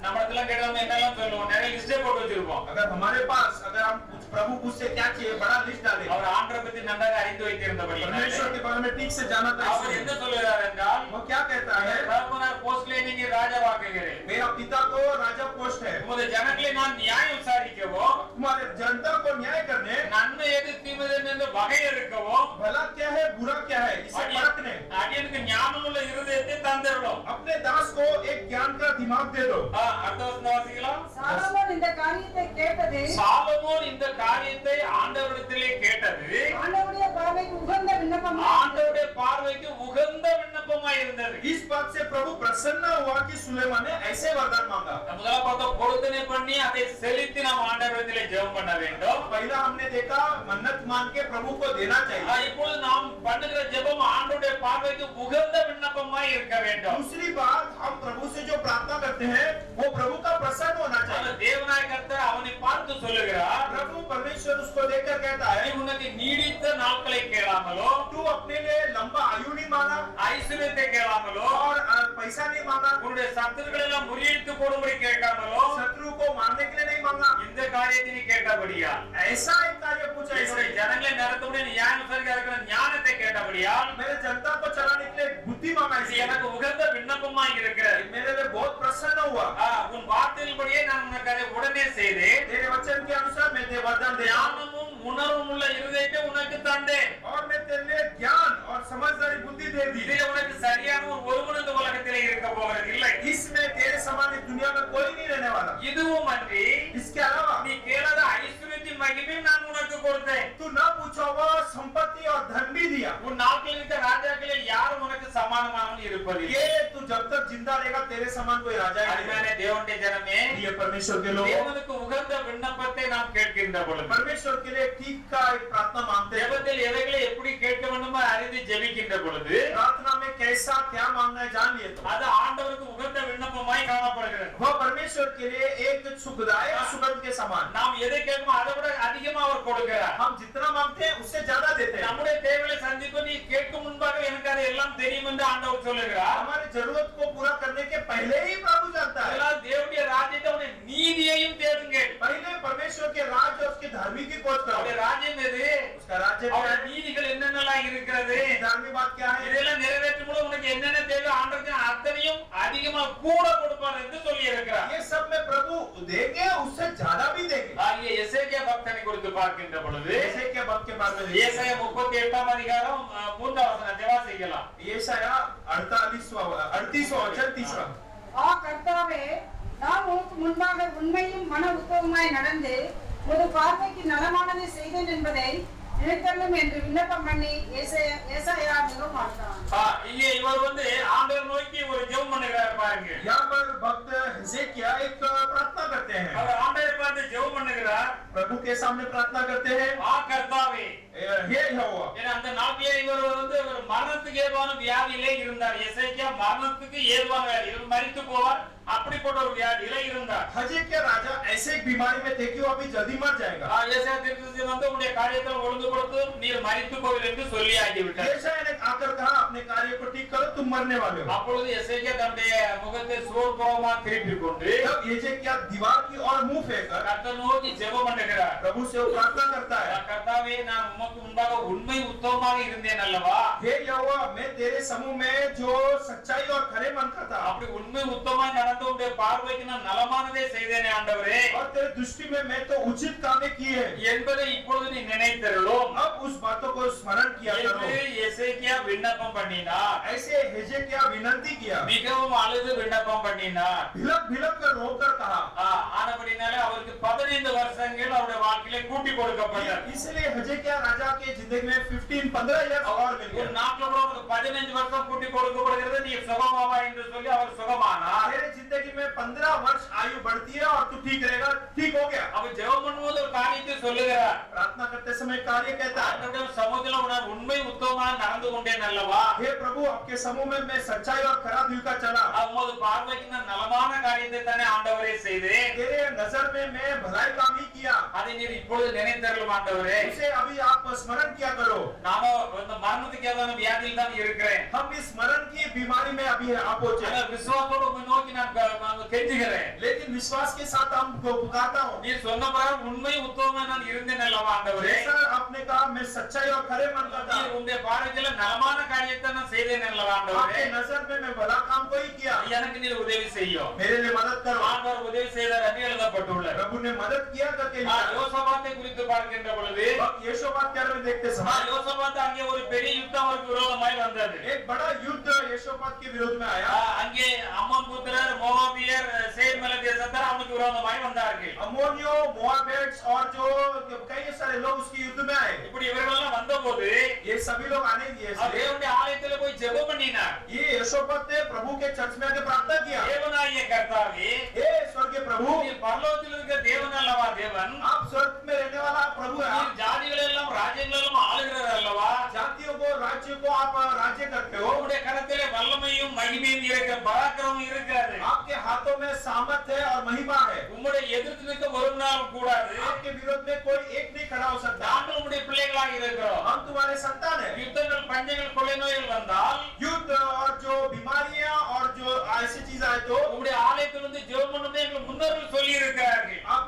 நம்ம இடத்துல கேட்டவங்க என்னெல்லாம் சொல்லுவோம், நிறைய லிஸ்டே போட்டு வச்சிருப்போம். अगर हमारे पास अगर हम प्रभु पूछते क्या चाहिए, बड़ा लिस्ट डाले। அவர் ஆண்டவரை பத்தி நன்றாக அறிந்து வைத்திருந்தபடி परमेश्वर के बारे में ठीक से जाना था। அவர் என்ன சொல்லுகிறார் என்றால், वो क्या कहता है, தகப்பனார் போஸ்ட்ல நீங்க ராஜாவாக்குகிறேன், मेरा पिता को राजा पोस्ट है, உமது ஜனங்களை நான் நியாயம் விசாரிக்கவும் तुम्हारे जनता को न्याय करने, நன்மை எது தீமை என்று வகையறுக்கவும் भला क्या है बुरा क्या है इसे परखने, அடியனுக்கு ஞானமுள்ள இருதயத்தை தந்தருளும். अपने दास को एक ज्ञान का दिमाग दे दो। அடுத்த வசனம் வாசிக்கலாம். சாலமோன் இந்த காரியத்தை கேட்டது சாலமோன் இந்த காரியத்தை ஆண்டவரிடத்திலே கேட்டது ஆண்டவருடைய பார்வைக்கு உகந்த விண்ணப்பம். ஆண்டவருடைய பார்வைக்கு உகந்த விண்ணப்பமாய் இருந்தது. इस बात से प्रभु प्रसन्न हुआ कि सुलेमान ने ऐसे वरदान मांगा। முதல்ல பார்த்தோம், பொருத்தனை பண்ணி அதை செலுத்தி நாம் ஆண்டவரிடத்திலே ஜெபம் பண்ண வேண்டும். पहला हमने देखा मन्नत मान के प्रभु को देना चाहिए। இப்பொழுது நாம் பண்ணுகிற ஜெபம் ஆண்டவருடைய பார்வைக்கு உகந்த விண்ணப்பமாய் இருக்க வேண்டும். दूसरी बात, हम प्रभु से जो प्रार्थना करते हैं वो प्रभु का प्रसन्न होना चाहिए। அந்த தேவனாய் கர்த்தர் அவனை பார்த்து சொல்லுகிறார், प्रभु परमेश्वर उसको देखकर कहता நீ है, உனக்கு நீடித்த நாட்களை கேளாமலோ, तू अपने लिए लंबा आयु नहीं मांगा ஐஸ்வர்யத்தை கேளாமலோ, और पैसा नहीं मांगा, உன்னுடைய சத்துருக்களை எல்லாம் முறியடித்து போடும்படி கேட்காமலோ, शत्रु को मारने के लिए नहीं मांगा। இந்த காரியத்தை நீ கேட்டபடியா, ऐसा एक कार्य पूछा என்னுடைய इसने, ஜனங்களை நடத்தக்கூடிய ஞானசரியாக இருக்கிற ஞானத்தை கேட்டபடியா, मेरे जनता को चलाने के लिए बुद्धि मांगा இது इसने, எனக்கு உகந்த விண்ணப்பமாய் இருக்கிறது. मेरे लिए बहुत प्रसन्न हुआ। உன் வார்த்தையின்படியே நான் உனக்கு அதை உடனே செய்தேன். तेरे वचन के अनुसार मैं तेरे वरदान दे ஞானமும் உணர்வும் உள்ள இருதயத்தை உனக்கு தந்தேன். और मैं तेरे लिए ज्ञान और समझदारी बुद्धि दे दी। இதிலே உனக்கு சரியான ஒருவன் இந்த உலகத்திலே இருக்க போகிறது இல்லை. इसमें तेरे समान इस दुनिया में कोई नहीं रहने वाला। இதுவும் அன்றி इसके अलावा நீ கேளாத ஐஸ்வர்யத்தின் மகிமையும் நான் உனக்கு கொடுத்தேன். तू न पूछा हुआ संपत्ति और धन भी दिया। உன் நாட்களில் இருக்க ராஜாக்களில் யாரும் உனக்கு சமானமானவன் இருப்பதில்லை. ये तू जब तक जिंदा रहेगा तेरे समान कोई राजा ही नहीं। அருமையான தேவனுடைய ஜனமே, ये परमेश्वर के लोग தேவனுக்கு உகந்த விண்ணப்பத்தை நாம் கேட்கின்றோம். பார்க்கின்ற பொழுது परमेश्वर के लिए ठीक का एक प्रार्थना मांगते हैं। ஜெபத்தில் எதைகளை எப்படி கேட்க வேண்டுமோ அறிந்து ஜெபிக்கின்ற பொழுது प्रार्थना में कैसा क्या मांगना है जान लिए तो அது ஆண்டவருக்கு உகந்த விண்ணப்பமாய் காணப்படுகிறது. वह परमेश्वर के लिए एक सुखदायक सुगंध के समान। நாம் எதை கேட்கமோ அதை விட அதிகமா அவர் கொடுக்கிறார். हम जितना मांगते हैं उससे ज्यादा देते हैं। நம்முடைய தேவைகளை சந்திப்பு நீ கேட்கும் முன்பாக எனக்கு அது எல்லாம் தெரியும் என்று ஆண்டவர் சொல்லுகிறார். हमारी जरूरत को पूरा करने के पहले ही प्रभु जानता है। அதனால் தேவனுடைய ராஜ்யத்தை அவருடைய நீதியையும் தேடுங்கள். पहले परमेश्वर के राज्य और उसके धार्मिक की खोज करो। அவருடைய ராஜ்யம் எது? उसका राज्य क्या அவருடைய है? நீதிகள் என்னென்னலாம் இருக்கிறது? धार्मिक बात क्या है? இதெல்லாம் நிறைவேற்றும் போது உனக்கு என்னென்ன தேவை ஆண்டவருக்கு அத்தனையும் அதிகமா கூட கொடுப்பார் என்று சொல்லி இருக்கிறார். ये सब में प्रभु देंगे, उससे ज्यादा भी देंगे। ஆகிய எசேக்கியா பக்தனை குறித்து பார்க்கின்ற பொழுது जैसे के वक्त के बाद में ஏசாயா 38 அதிகாரம் 3 வசனத்தை வாசிக்கலாம். येशाया 38वां वचन 3वां। ஆ கர்த்தாவே, நான் உமக்கு முன்பாக உண்மையும் மன உத்தமமாய் நடந்து ஒரு பார்வைக்கு நலமானதை செய்தேன் என்பதை நினைத்தள்ளும் என்று விண்ணப்பம் பண்ணி ஏசாயா மிகவும் அழுதான். இங்கே இவர் வந்து ஆண்டவர் நோக்கி ஒரு ஜெபம் பண்ணுகிறார் பாருங்க. यहाँ पर भक्त हिजकिय्याह एक प्रार्थना करते हैं। அவர் ஆண்டவரை பார்த்து ஜெபம் பண்ணுகிறார். प्रभु के सामने प्रार्थना करते हैं। ஆ கர்த்தாவே, हे यहोवा। ஏன்னா அந்த நாட்டிலே இவர் வந்து ஒரு மரணத்துக்கு ஏதுவான வியாதியிலே இருந்தார். எசேக்கியா மரணத்துக்கு ஏதுவான வியாதி, இவர் மரித்து போவார் அப்படிப்பட்ட ஒரு வியாதியிலே இருந்தார். हिजकिय्याह राजा ऐसे एक बीमारी में थे कि वो अभी जल्दी मर जाएगा। ஏசாயா தீர்க்கதரிசி வந்து உங்களுடைய காரியத்தை ஒழுங்குபடுத்து, நீர் மரித்து போவீர் என்று சொல்லி ஆகிவிட்டார். यशायाह ने आकर कहा अपने कार्य को ठीक करो, तुम मरने वाले हो। அப்பொழுது எசேக்கியா தன்னுடைய முகத்தை சோர்வுமா திருப்பிக் கொண்டு तब हिजकिय्याह दीवार की ओर मुंह फेंककर கர்த்தரை நோக்கி ஜெபம் பண்ணுகிறார். प्रभु से वो प्रार्थना करता है। கர்த்தாவே, நான் உமக்கு முன்பாக உண்மை உத்தமமாக இருந்தேன் அல்லவா? हे यहोवा, मैं तेरे समूह में जो सच्चाई और खरे मन का था அப்படி உண்மை உத்தமமாய் நடந்து உடைய பார்வைக்கு நான் நலமானதே செய்தேனே ஆண்டவரே और तेरे दृष्टि में मैं तो उचित काम किए हैं, என்பதை இப்பொழுது நீ நினைத்தருளும் अब उस बातों को स्मरण किया करो। என்று எசேக்கியா விண்ணப்பம் பண்ணினார். ऐसे हिजकिय्याह विनती किया, மிகவும் அழுது விண்ணப்பம் பண்ணினார். भिलक भिलक कर रोकर कहा। ஆனபடினாலே அவருக்கு 15 வருஷங்கள் அவருடைய வாழ்க்கையிலே கூட்டி கொடுக்கப்பட்டார். इसलिए हिजकिय्याह राजा के जिंदगी में 15-15 इयर्स और मिल ஒரு गए। நாட்ல கூட அவருக்கு 15 வருஷம் கூட்டி கொடுக்கப்படுகிறது. நீ சுகமாவா என்று சொல்லி அவர் சுகமானார். तेरे जिंदगी में 15 वर्ष आयु बढ़ती है और तू ठीक रहेगा, ठीक हो गया। அவர் ஜெபம் பண்ணும்போது ஒரு காரியத்தை சொல்லுகிறார். प्रार्थना करते समय कार्य कहता है, ஆண்டவருடைய சமூகத்தில் நான் உண்மை உத்தமமாக நடந்து கொண்டேன் அல்லவா? हे प्रभु, आपके समूह में मैं सच्चाई और खरा दिल का चला। உமது பார்வைக்கு நான் நலமான காரியத்தை தானே ஆண்டவரே செய்தேன். तेरे नजर में मैं भलाई काम ही किया, அதை நீர் இப்பொழுது நினைத்தருளும் ஆண்டவரே. उसे अभी आप स्मरण किया करो। நானும் இந்த மரணத்துக்கு ஏதான வியாதியில் தான் இருக்கிறேன். हम इस मरण की बीमारी में अभी आप पहुंचे, ஆனால் விசுவாசத்தோடு உம்மை நோக்கி நான் கெஞ்சுகிறேன். लेकिन विश्वास के साथ हम पुकारता हूँ। நீர் சொன்ன பிரகாரம் உண்மை உத்தமமாக நான் இருந்தேன் அல்லவா ஆண்டவரே? जैसा आपने कहा मैं सच्चाई और खरे मन का था, நீர் உம்முடைய பார்வைக்கு நலமான காரியத்தை நான் செய்தேன் அல்லவா ஆண்டவரே? आपके नजर में मैं भला काम को ही किया, எனக்கு நீர் உதவி செய்யும். मेरे लिए मदद करो। ஆண்டவர் உதவி செய்தார் என்று எழுதப்பட்டுள்ளது. प्रभु ने मदद किया करके लिखा। யோசபாத்தை குறித்து பார்க்கின்ற பொழுது अब यहोशपात के बारे में देखते समय யோசபாத் அங்கே ஒரு பெரிய யுத்தம் அவருக்கு விரோதமாய் வந்தது. एक बड़ा युद्ध यहोशपात के विरोध में आया। அங்கே அம்மோன் புத்திரர், மோவாபியர், சேர் மலை தேசத்தார் அவனுக்கு விரோதமாய் வந்தார்கள். अम्मोनियों, मोआबिट्स और जो कई सारे लोग उसके युद्ध में आए। இப்படி இவர்களெல்லாம் வந்தபோது ये सभी लोग आने दिए। அவர் தேவனுடைய ஆலயத்திலே போய் ஜெபம் பண்ணினார். ये यहोशपात ने प्रभु के चर्च में आके प्रार्थना किया, தேவனாகிய கர்த்தாவே, हे स्वर्गीय प्रभु, நீர் பரலோகத்தில் இருக்கிற தேவன் அல்லவா தேவன்? आप स्वर्ग में रहने वाला प्रभु है। நீர் ஜாதிகள் எல்லாம் ராஜ்யங்கள் எல்லாம் ஆளுகிறவர் அல்லவா? जातियों को, राज्य को आप राज्य करते हो। உம்முடைய கரத்திலே வல்லமையும் மகிமையும் இருக்கிற பராக்கிரமும் இருக்கிறது. आपके हाथों में सामर्थ है और महिमा है। உம்முடைய எதிர்த்து நிற்க ஒரு நாள் கூடாது. आपके विरोध में कोई एक नहीं खड़ा हो सकता। நாங்கள் உம்முடைய பிள்ளைகளாக இருக்கிறோம். हम तुम्हारे संतान है। யுத்தங்கள், பஞ்சங்கள், கொலை நோய்கள் வந்தால் युद्ध और जो बीमारियां और जो ऐसी चीज आए तो உம்முடைய ஆலயத்தில் வந்து ஜெபம் பண்ணும்போது எங்கள் முன்னோர்கள் சொல்லி இருக்கிறார்கள். आप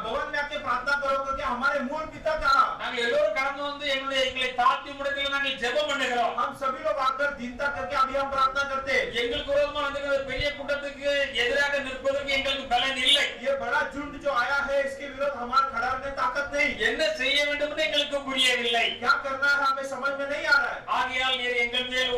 भवन में आके प्रार्थना करो क्योंकि हमारे मूल पिता कहा। நாங்கள் எல்லோரும் கடந்து வந்து எங்களை தாழ்த்தி முடத்தில் நாங்கள் ஜெபம் பண்ணுகிறோம். हम सभी लोग आकर दीनता करके अभी हम प्रार्थना करते हैं। எங்களுக்கு விரோதமா வந்திருக்கிற பெரிய கூட்டத்துக்கு எதிராக நிற்பதற்கு எங்களுக்கு பலன் இல்லை. ये बड़ा झुंड जो आया है इसके विरोध हमारा खड़ा होने ताकत नहीं। என்ன செய்ய வேண்டும் என்று எங்களுக்கு புரியவில்லை. क्या करना है हमें समझ में नहीं आ रहा है। ஆகையால் நீர் எங்கள் மேல்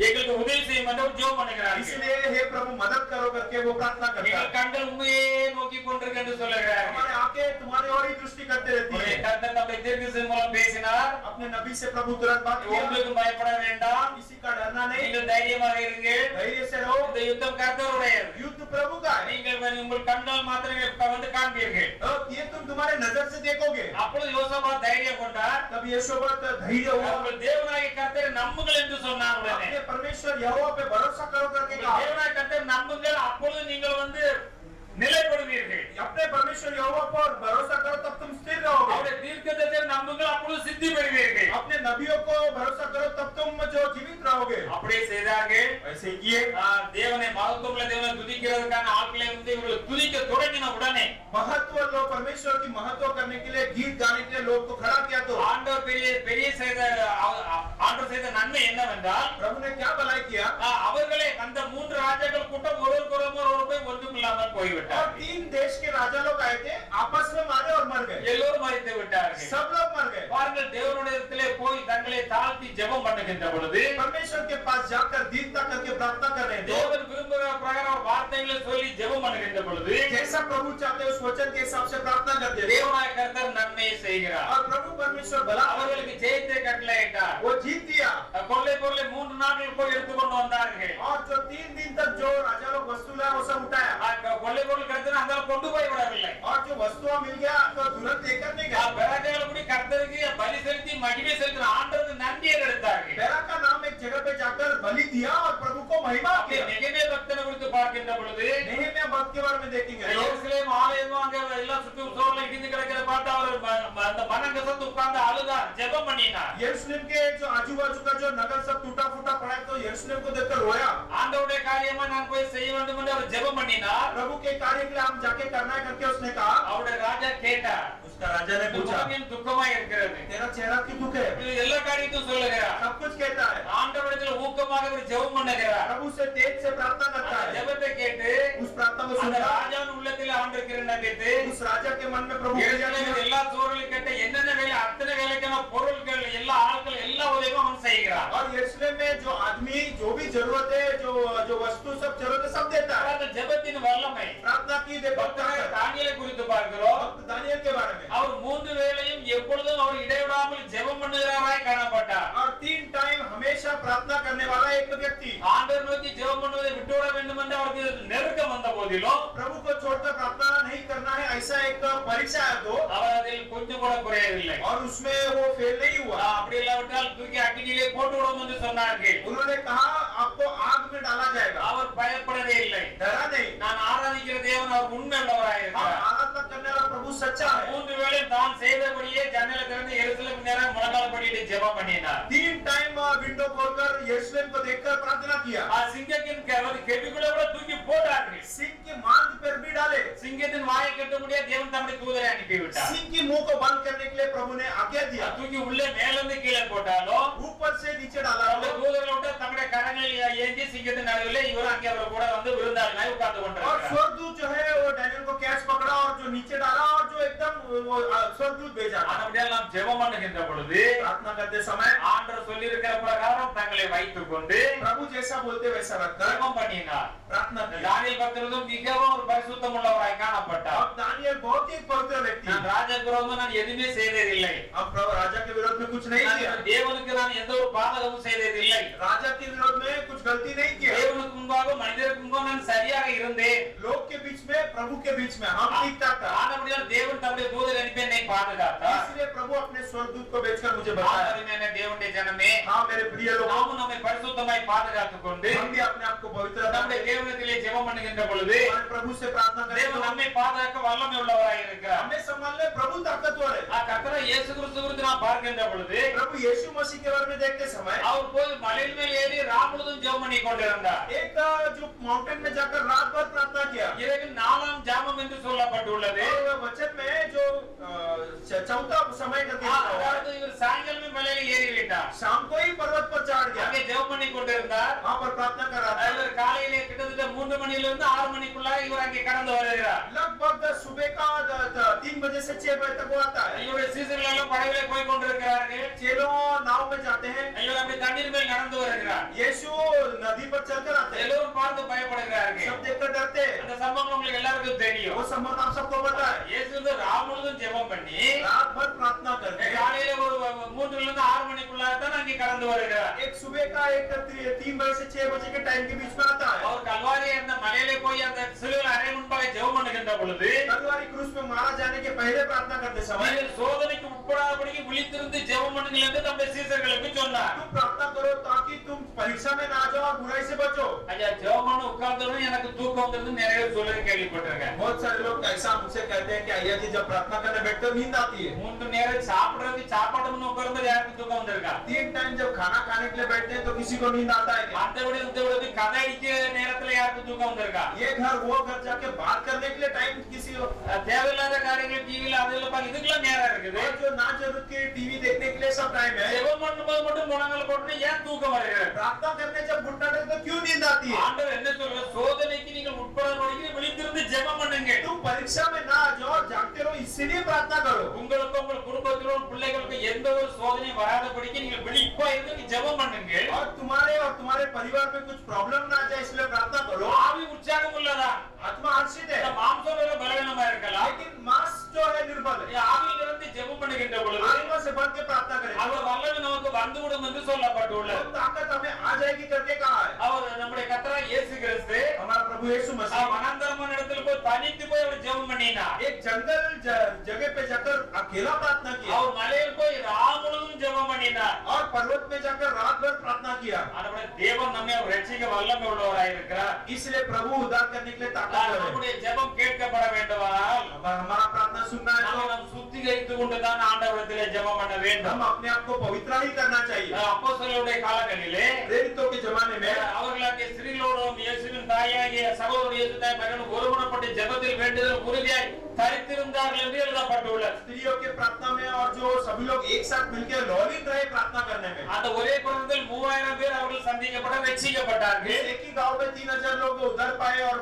எங்களுக்கு உதவி செய்யும் என்று ஜெபம் பண்ணுகிறார்கள். इसलिए हे प्रभु मदद करो करके वो प्रार्थना करता எங்கள் है। கண்கள் உண்மையே நோக்கி கொண்டிருக்க என்று சொல்லுகிறார்கள். हमारे आंख आंखें तुम्हारी ओर ही दृष्टि करते रहती ஒரு है। கர்த்தர் நம்முடைய தீர்க்கதரிசி மூலம் பேசினார். अपने नबी से प्रभु तुरंत बात किया, உங்களுக்கு பயப்பட வேண்டாம், किसी का डरना नहीं, நீங்கள் தைரியமாக இருங்கள், धैर्य से रहो, இந்த யுத்தம் கர்த்தருடையது, युद्ध प्रभु का है। நீங்கள் உங்கள் கண்கள் மாத்திரம் வந்து காண்பீர்கள். ये तुम तुम्हारे नजर से देखोगे। அப்பொழுது யோசபாத் தைரியம் கொண்டார். तब यहोशूअ धैर्य हुआ, உங்கள் தேவனாகிய கர்த்தரை நம்புங்கள் என்று சொன்னார். உடனே अपने परमेश्वर यहोवा पे भरोसा करो करके உங்கள் कहा। தேவனாகிய கர்த்தரை நம்புங்கள், அப்பொழுது நீங்கள் நிலைப்படுவீர்கள். अपने परमेश्वर यहोवा पर भरोसा करो तब तुम स्थिर रहोगे। அவருடைய தீர்க்கதரிசியை நம்புங்கள், அப்பொழுது சித்தி பெறுவீர்கள். अपने नबियों को भरोसा करो तब तुम जो जीवित रहोगे। அப்படியே செய்தார்கள். ऐसे किए। தேவனை மகத்துவமுள்ள தேவனை துதிக்கிறதுக்கான ஆட்களை இவர்கள் துதிக்க தொடங்கின உடனே महत्व लोग परमेश्वर की महत्व करने के लिए गीत गाने के लिए लोग को खड़ा किया। तो ஆண்டவர் பெரிய ஆண்டவர் செய்த நன்மை என்னவென்றால் प्रभु ने क्या भलाई किया, அவர்களே அந்த 3 ராஜாக்கள் கூட்டம் ஒருவருக்கொருவர் போய் ஒன்றுமில்லாமல் போய்விட்டார். और 3 देश के राजा लोग आए थे, आपस में मारे और मर गए, எல்லோரும் மரித்து விட்டார்கள். सब लोग मर गए। பாருங்கள், தேவனுடையத்திலே போய் தங்களை தாழ்த்தி ஜெபம் பண்ணுகின்ற பொழுது परमेश्वर के पास जाकर दीनता करके प्रार्थना कर रहे थे। தேவன் விரும்புகிற பிரகாரம் வார்த்தைகளை சொல்லி ஜெபம் பண்ணுகின்ற பொழுது जैसा प्रभु चाहते उस वचन के हिसाब से प्रार्थना करते थे, தேவனாய கர்த்தர் நன்மையை செய்கிறார். और प्रभु परमेश्वर भला அவர்களுக்கு ஜெயத்தை கட்டளையிட்டார். वो जीत दिया। கொள்ளை பொருளை 3 நாட்கள் போய் எடுத்துக்கொண்டு வந்தார்கள். और जो 3 दिन तक जो राजा लोग वस्तु लाए वो सब उठाया, கொள்ளை பொருள் கிடைத்தது அந்த கொண்டு போய் விடவில்லை. और जो वस्तुआ मिल गया तो तुरंत लेकर नहीं गया। பெராஜாக்கள் கூட கர்த்தருக்கு பலி செலுத்தி மகிமை செலுத்தின ஆண்டவருக்கு நன்றியை எடுத்தார்கள். बेरा का नाम एक जगह पे जाकर बलि दिया और प्रभु को महिमा किया। நெகேமியா பக்தனை குறித்து பார்க்கின்ற பொழுது नेहमिया भक्त के बारे में देखेंगे, எருசலேம் ஆலயம் அங்க எல்லாம் சுத்தி சோர்ல இடிந்து கிடக்கிறத பார்த்து அவர் அந்த மனங்கசத்து உட்கார்ந்து அழுதார், ஜெபம் பண்ணினார். यरूशलेम के जो आजू बाजू का जो नगर सब टूटा फूटा पड़ा है, तो यरूशलेम को देखकर रोया। ஆண்டவருடைய காரியமா நான் போய் செய்ய வேண்டும் என்று அவர் ஜெபம் பண்ணினார். प्रभु के कार्य के लिए हम जाके करना है करके उसने कहा। அவருடைய ராஜா கேட்டார், उसका राजा ने पूछा, முகத்தின் துக்கமா இருக்கிறது, तेरा चेहरा क्यों दुख है? இது எல்லா காரியத்தையும் சொல்லுகிறார். सब कुछ कहता है। ஆண்டவரிடத்தில் ஊக்கமாக ஒரு ஜெபம் பண்ணுகிறார். प्रभु से तेज से प्रार्थना करता அந்த है। ஜெபத்தை கேட்டு उस प्रार्थना को அந்த सुना, ராஜாவின் உள்ளத்தில் ஆண்டவர் கிருபையிட்டு उस राजा के मन में प्रभु எருசலேமில் எல்லா சோர்களும் கேட்ட என்னென்ன வேலை அத்தனை வேலைக்கான பொருட்கள் எல்லா ஆட்கள் எல்லா உதவியும் அவன் செய்கிறார். और यरूशलेम में जो आदमी जो भी जरूरत है, जो वस्तु सब जरूरत है, सब देता है। அந்த ஜெபத்தின் வல்லமை प्रार्थना की देखो, பக்தனாகிய தானியேலை குறித்து பார்க்கிறோம். भक्त दानियेल के बारे में, அவர் 3 வேளையும் எப்பொழுதும் அவர் இடைவிடாமல் ஜெபம் பண்ணுகிறாராய் காணப்பட்டார். और 3 टाइम हमेशा प्रार्थना करने वाला एक व्यक्ति। ஆண்டவர் நோக்கி ஜெபம் பண்ணுவதை விட்டுவிட வேண்டும் என்று அவருக்கு நெருக்கம் வந்த போதிலும் प्रभु को छोड़कर प्रार्थना नहीं करना है, ऐसा एक परीक्षा है तो, அவர் அதில் கொஞ்சம் கூட குறையவில்லை. और उसमें वो फेल नहीं हुआ। அப்படி இல்லாவிட்டால் தூக்கி அக்கினியிலே போட்டு விடும் என்று சொன்னார்கள். उन्होंने कहा आपको आग में डाला जाएगा, அவர் பயப்படவே இல்லை. डरा नहीं। நான் ஆராதிக்கிற தேவன் அவர் உண்மை உள்ளவராய் और இருக்கிறார். आराधना करने वाला प्रभु सच्चा है। 3 வேளை தான் செய்தபடியே ஜன்னலை திறந்து எருசலேம் நேரம் முழங்கால் படியிட்டு ஜெபம் பண்ணினார். 3 टाइम विंडो खोलकर यरूशलेम को देखकर प्रार्थना किया। சிங்கத்தின் கெபிக்குள்ள கூட தூக்கி போட்டார்கள். सिंह की मांद पर भी डाले, சிங்கத்தின் வாயை கட்ட முடியாது, தேவன் தம்முடைய தூதரை அனுப்பி விட்டார். सिंह की मुंह को बंद करने के लिए प्रभु ने आज्ञा दिया। தூக்கி உள்ளே மேலிருந்து கீழே போட்டாலும் ऊपर से नीचे डाला, தம்முடைய தூதர்கள் விட்டு தம்முடைய கரங்களை ஏந்தி சிங்கத்தின் நடுவில் இவர் அங்கே அவர் கூட வந்து விருந்தாளினாய் உட்கார்ந்து और கொண்டிருக்கிறார். स्वर्गदूत जो है वो डैनियल को कैच पकड़ा और जो नीचे डाला, और जो एकदम वो स्वर्गदूत भेजा। ஆனபடியால் நாம் ஜெபம் பண்ணுகின்ற பொழுது प्रार्थना करते समय ஆண்டவர் சொல்லி இருக்கிற பிரகாரம் தங்களை வைத்துக் கொண்டு प्रभु जैसा बोलते वैसा रखकर ஜெபம் பண்ணினார். प्रार्थना किया। தானியேல் பக்தரும் மிகவும் ஒரு பரிசுத்தம் உள்ளவராய் காணப்பட்டார். अब दानियल बहुत ही पवित्र व्यक्ति, நான் ராஜாக்கு விரோதமா நான் எதுவுமே செய்ததில்லை. अब राजा के विरोध में कुछ नहीं किया, தேவனுக்கு நான் எந்த ஒரு பாதகமும் செய்ததில்லை. राजा के विरोध में कुछ गलती नहीं किया। தேவனுக்கு முன்பாக மனிதருக்கு முன்பாக நான் சரியாக இருந்தேன். लोग के बीच में, प्रभु के बीच में हम ठीक ठाक था। ஆனபடியால் தேவன் தம்முடைய தூதரை அனுப்பி என்னை பாதுகாத்தார். इसलिए प्रभु अपने स्वर्गदूत को भेजकर मुझे बताया। ஆதரவான தேவனுடைய ஜனமே, हाँ मेरे प्रिय लोग, நாமும் நம்மை பரிசுத்தமாய் பாதுகாத்துக் கொண்டு हम भी अपने आप को पवित्र நம்முடைய தேவனிடத்திலே ஜெபம் பண்ணுகின்ற பொழுது हमारे प्रभु से प्रार्थना करें। தேவன் நம்மை பாதுகாக்க வல்லமை உள்ளவராய் இருக்கிறார். हमें संभालने प्रभु ताकतवर है। கர்த்தராகிய இயேசு கிறிஸ்து குறித்து நாம் பார்க்கின்ற பொழுது प्रभु यीशु मसीह के बारे में देखते समय அவர் போய் மலையின் மேல் ஏறி ராமுழுதும் ஜெபம் பண்ணி கொண்டிருந்தார். एक जो माउंटेन में जाकर रात भर प्रार्थना किया। இரவில் 4ஆம் ஜாமம் என்று சொல்லப்பட்டுள்ளது. और वचन में जो चौथा समय करके அதாவது இவர் சாயங்காலமே மலையில ஏறி விட்டார். शाम को ही पर्वत पर चढ़ गया, அங்கே ஜெபம் பண்ணி கொண்டிருந்தார். वहां पर प्रार्थना कर रहा था। இவர் காலையிலே கிட்டத்தட்ட 3 மணியிலிருந்து 6 மணிக்குள்ள இவர் அங்கே கடந்து வருகிறார். लगभग सुबह का 3 बजे से 6 बजे तक वो आता है। இவருடைய சீசர்கள் எல்லாம் படகுல போய் கொண்டிருக்கிறார்கள். चेलों नाव में जाते हैं, இவர் அப்படி தண்ணீர் மேல் நடந்து வருகிறார். यीशु नदी पर चलकर आते हैं। எல்லோரும் பார்த்து பயப்படுகிறார்கள். सब देखकर डरते हैं। அந்த சம்பவம் உங்களுக்கு எல்லாருக்கும் தெரியும். वो संबंध आप सबको पता है। இயேசு வந்து ராம का एक 3 बजे से 6 बजे के टाइम के बीच में आता है। அவர் கல்வாரி அந்த மலையிலே போய் அந்த சிலுவையில் அறை முன்பாக ஜெபம் பண்ணுகின்ற பொழுது कलवारी क्रूस में मारा जाने के पहले प्रार्थना करते समय நீங்கள் சோதனைக்கு உட்படாதபடிக்கு விழித்திருந்து ஜெபம் பண்ணுங்கள் என்று தம்முடைய சீசர்களுக்கு சொன்னார். तुम प्रार्थना करो ताकि तुम परीक्षा में ना जाओ और बुराई से बचो। ஐயா ஜெபம் பண்ண உட்கார்ந்ததும் எனக்கு தூக்கம் வந்தது நிறைய பேர் சொல்றது கேள்விப்பட்டிருக்கேன். बहुत सारे लोग ऐसा मुझसे कहते हैं कि अय्या जी जब प्रार्थना करने बैठते हो नींद आती है। 3 நேரம் சாப்பிடுறது சாப்பாடு முன்ன உட்கார்ந்து யாருக்கு தூக்கம் வந்திருக்கா? 3 टाइम जब खाना खाने के लिए बैठते हैं तो किसी को नींद आता है क्या? மத்தபடி இந்த கதை அடிக்கிற நேரத்துல யாருக்கு தூக்கம் வந்திருக்கா? ये घर वो घर जाके बात करने के लिए टाइम किसी को தேவையில்லாத காரியங்கள் டிவில அதுல பாக்க இதுக்கெல்லாம் நேரம் இருக்குது. और जो ना जरूरत के टीवी देखने के लिए सब टाइम है। ஜெபம் பண்ணும்போது மட்டும் முழங்கால் போட்டு ஏன் தூக்கம் வருகிறது? प्रार्थना करने जब घुटना टेक तो क्यों नींद आती है? ஆண்டவர் என்ன சொல்றார்? சோதனைக்கு நீங்கள் உட்படாதபடிக்கு விழித்திருந்து ஜெபம் பண்ணுங்க. तुम परीक्षा में ना जाओ जागते रहो इसलिए प्रार्थना करो। உங்களுக்கு உங்கள் குடும்பத்திலும் உங்கள் பிள்ளைகளுக்கு எந்த ஒரு சோதனையும் வராதபடிக்கு நீங்கள் விழிப்பா இருந்து ஜெபம் பண்ணுங்க. और तुम्हारे परिवार में कुछ प्रॉब्लम ना आ जाए इसलिए प्रार्थना करो। ஆவி உற்சாகம் உள்ளதா? आत्मा हर्षित है மாம்சம் பலவீனமா இருக்கலாம். लेकिन मांस जो है निर्बल है। ஆவியிலிருந்து ஜெபம் பண்ணுகின்ற பொழுது आत्मा से बढ़ के प्रार्थना करें। அவர் வல்லமை நமக்கு வந்துவிடும் என்று சொல்லப்பட்டுள்ளது. तो ताकत हमें आ जाएगी करके कहा है। அவர் நம்முடைய கர்த்தராகிய இயேசு கிறிஸ்து हमारा प्रभु यीशु मसीह வனாந்தரமான இடத்துல போய் தனித்து போய் அவர் ஜெபம் பண்ணினார். एक जंगल जगह पे जाकर अकेला प्रार्थना किया அவர் மலையில் போய் ராமுழுதும் ஜெபம் பண்ணினார். और पर्वत में जाकर रात भर प्रार्थना किया। ஆண்டவரே தேவன் நம்மை ரட்சிக்க வல்லமை உள்ளவராய் இருக்கிறார். इसलिए प्रभु उद्धार करने के लिए ताकत है। நம்முடைய ஜெபம் கேட்கப்பட வேண்டுமானால் हमारा प्रार्थना सुनना है तो நாம் சுத்திகரித்து கொண்டுதான் ஆண்டவரிடத்திலே ஜெபம் பண்ண வேண்டும். हम अपने आप को पवित्र ही करना चाहिए। அப்போஸ்தலருடைய காலங்களிலே प्रेरितों के जमाने में அவர்களாகிய ஸ்திரீகளோடும் இயேசுவின் தாயாகிய சகோதரி இயேசு தாய் மகனும் ஒருமனப்பட்டு ஜெபத்தில் வேண்டுதல் உறுதியாய் தரித்திருந்தார்கள் என்று எழுதப்பட்டுள்ளது. स्त्रियों के प्रार्थना में और जो सभी लोग एक साथ मिलकर लौलिन रहे प्रार्थना करने में। அந்த ஒரே குடும்பத்தில் 3000 பேர் அவர்கள் சந்திக்கப்பட ரட்சிக்கப்பட்டார்கள். एक ही गांव में 3000 लोग उद्धार पाए और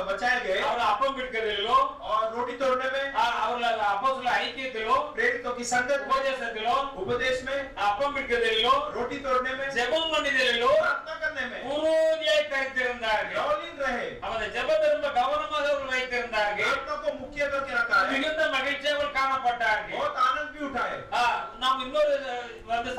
बचाए गए। அவர்கள் அப்பம் பிடிக்கிறதிலோ और रोटी तोड़ने में அவர்கள் அப்போஸ்தல ஐக்கியத்திலோ प्रेरितों की संगत உபதேசத்திலோ उपदेश में அப்பம் பிடிக்கிறதிலோ रोटी तोड़ने में ஜெபம் பண்ணுதலிலோ प्रार्थना करने में உறுதியாய் தரித்திருந்தார்கள். लौलिन रहे। அந்த ஜெபத்தை ரொம்ப கவனமாக அவர்கள் வைத்திருந்தார்கள். प्रार्थना को मुख्य करके रखा है। மிகுந்த மகிழ்ச்சியாக காணப்பட்டார்கள். बहुत आनंद भी उठाए। நாம் இன்னொரு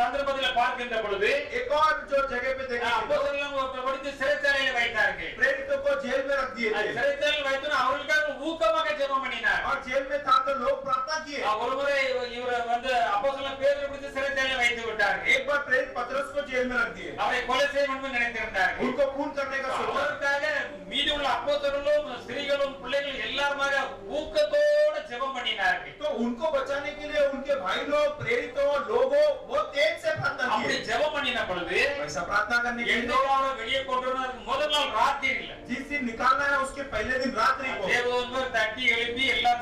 சந்தர்ப்பத்தில் பார்க்கின்ற பொழுது एक और जो जगह पे देखेंगे அப்போஸ்தலர்கள் படித்து சிறைச்சாலையில் வைத்தார்கள். प्रेरितों को जेल में रख दिए थे சிறைச்சாலையில் வைத்து அவர்களுக்காக ஊக்கமாக ஜெபம் பண்ணினார். और जेल में था तो लोग प्रार्थना किए। ஒருமுறை இவர் அப்போஸ்தலர் பேதுரு பிடித்து சிறைச்சாலையில் வைத்து விட்டார்கள். एक बार प्रेरित पतरस को जेल में रख दिए। அவரை கொலை செய்ய வேண்டும் நினைத்திருந்தார்கள். उनको खून करने का सोचा। அவருக்காக மீதி உள்ள அப்போஸ்தலர்களும் ஸ்திரீகளும் பிள்ளைகள் எல்லாருமாக ஊக்கத்தோட ஜெபம் பண்ணினார்கள். तो उनको बचाने के लिए उनके भाई लोग प्रेरितों लोगों बहुत तेज से प्रार्थना அப்படி किए। ஜெபம் பண்ணின பொழுது ऐसा प्रार्थना करने के लिए எந்தோட வெளியே கொண்டு வந்தது முதல் நாள் ராத்திரியில जिस दिन निकालना है उसके पहले दिन रात्रि को தேவதூதர் தட்டி எழுப்பி எல்லா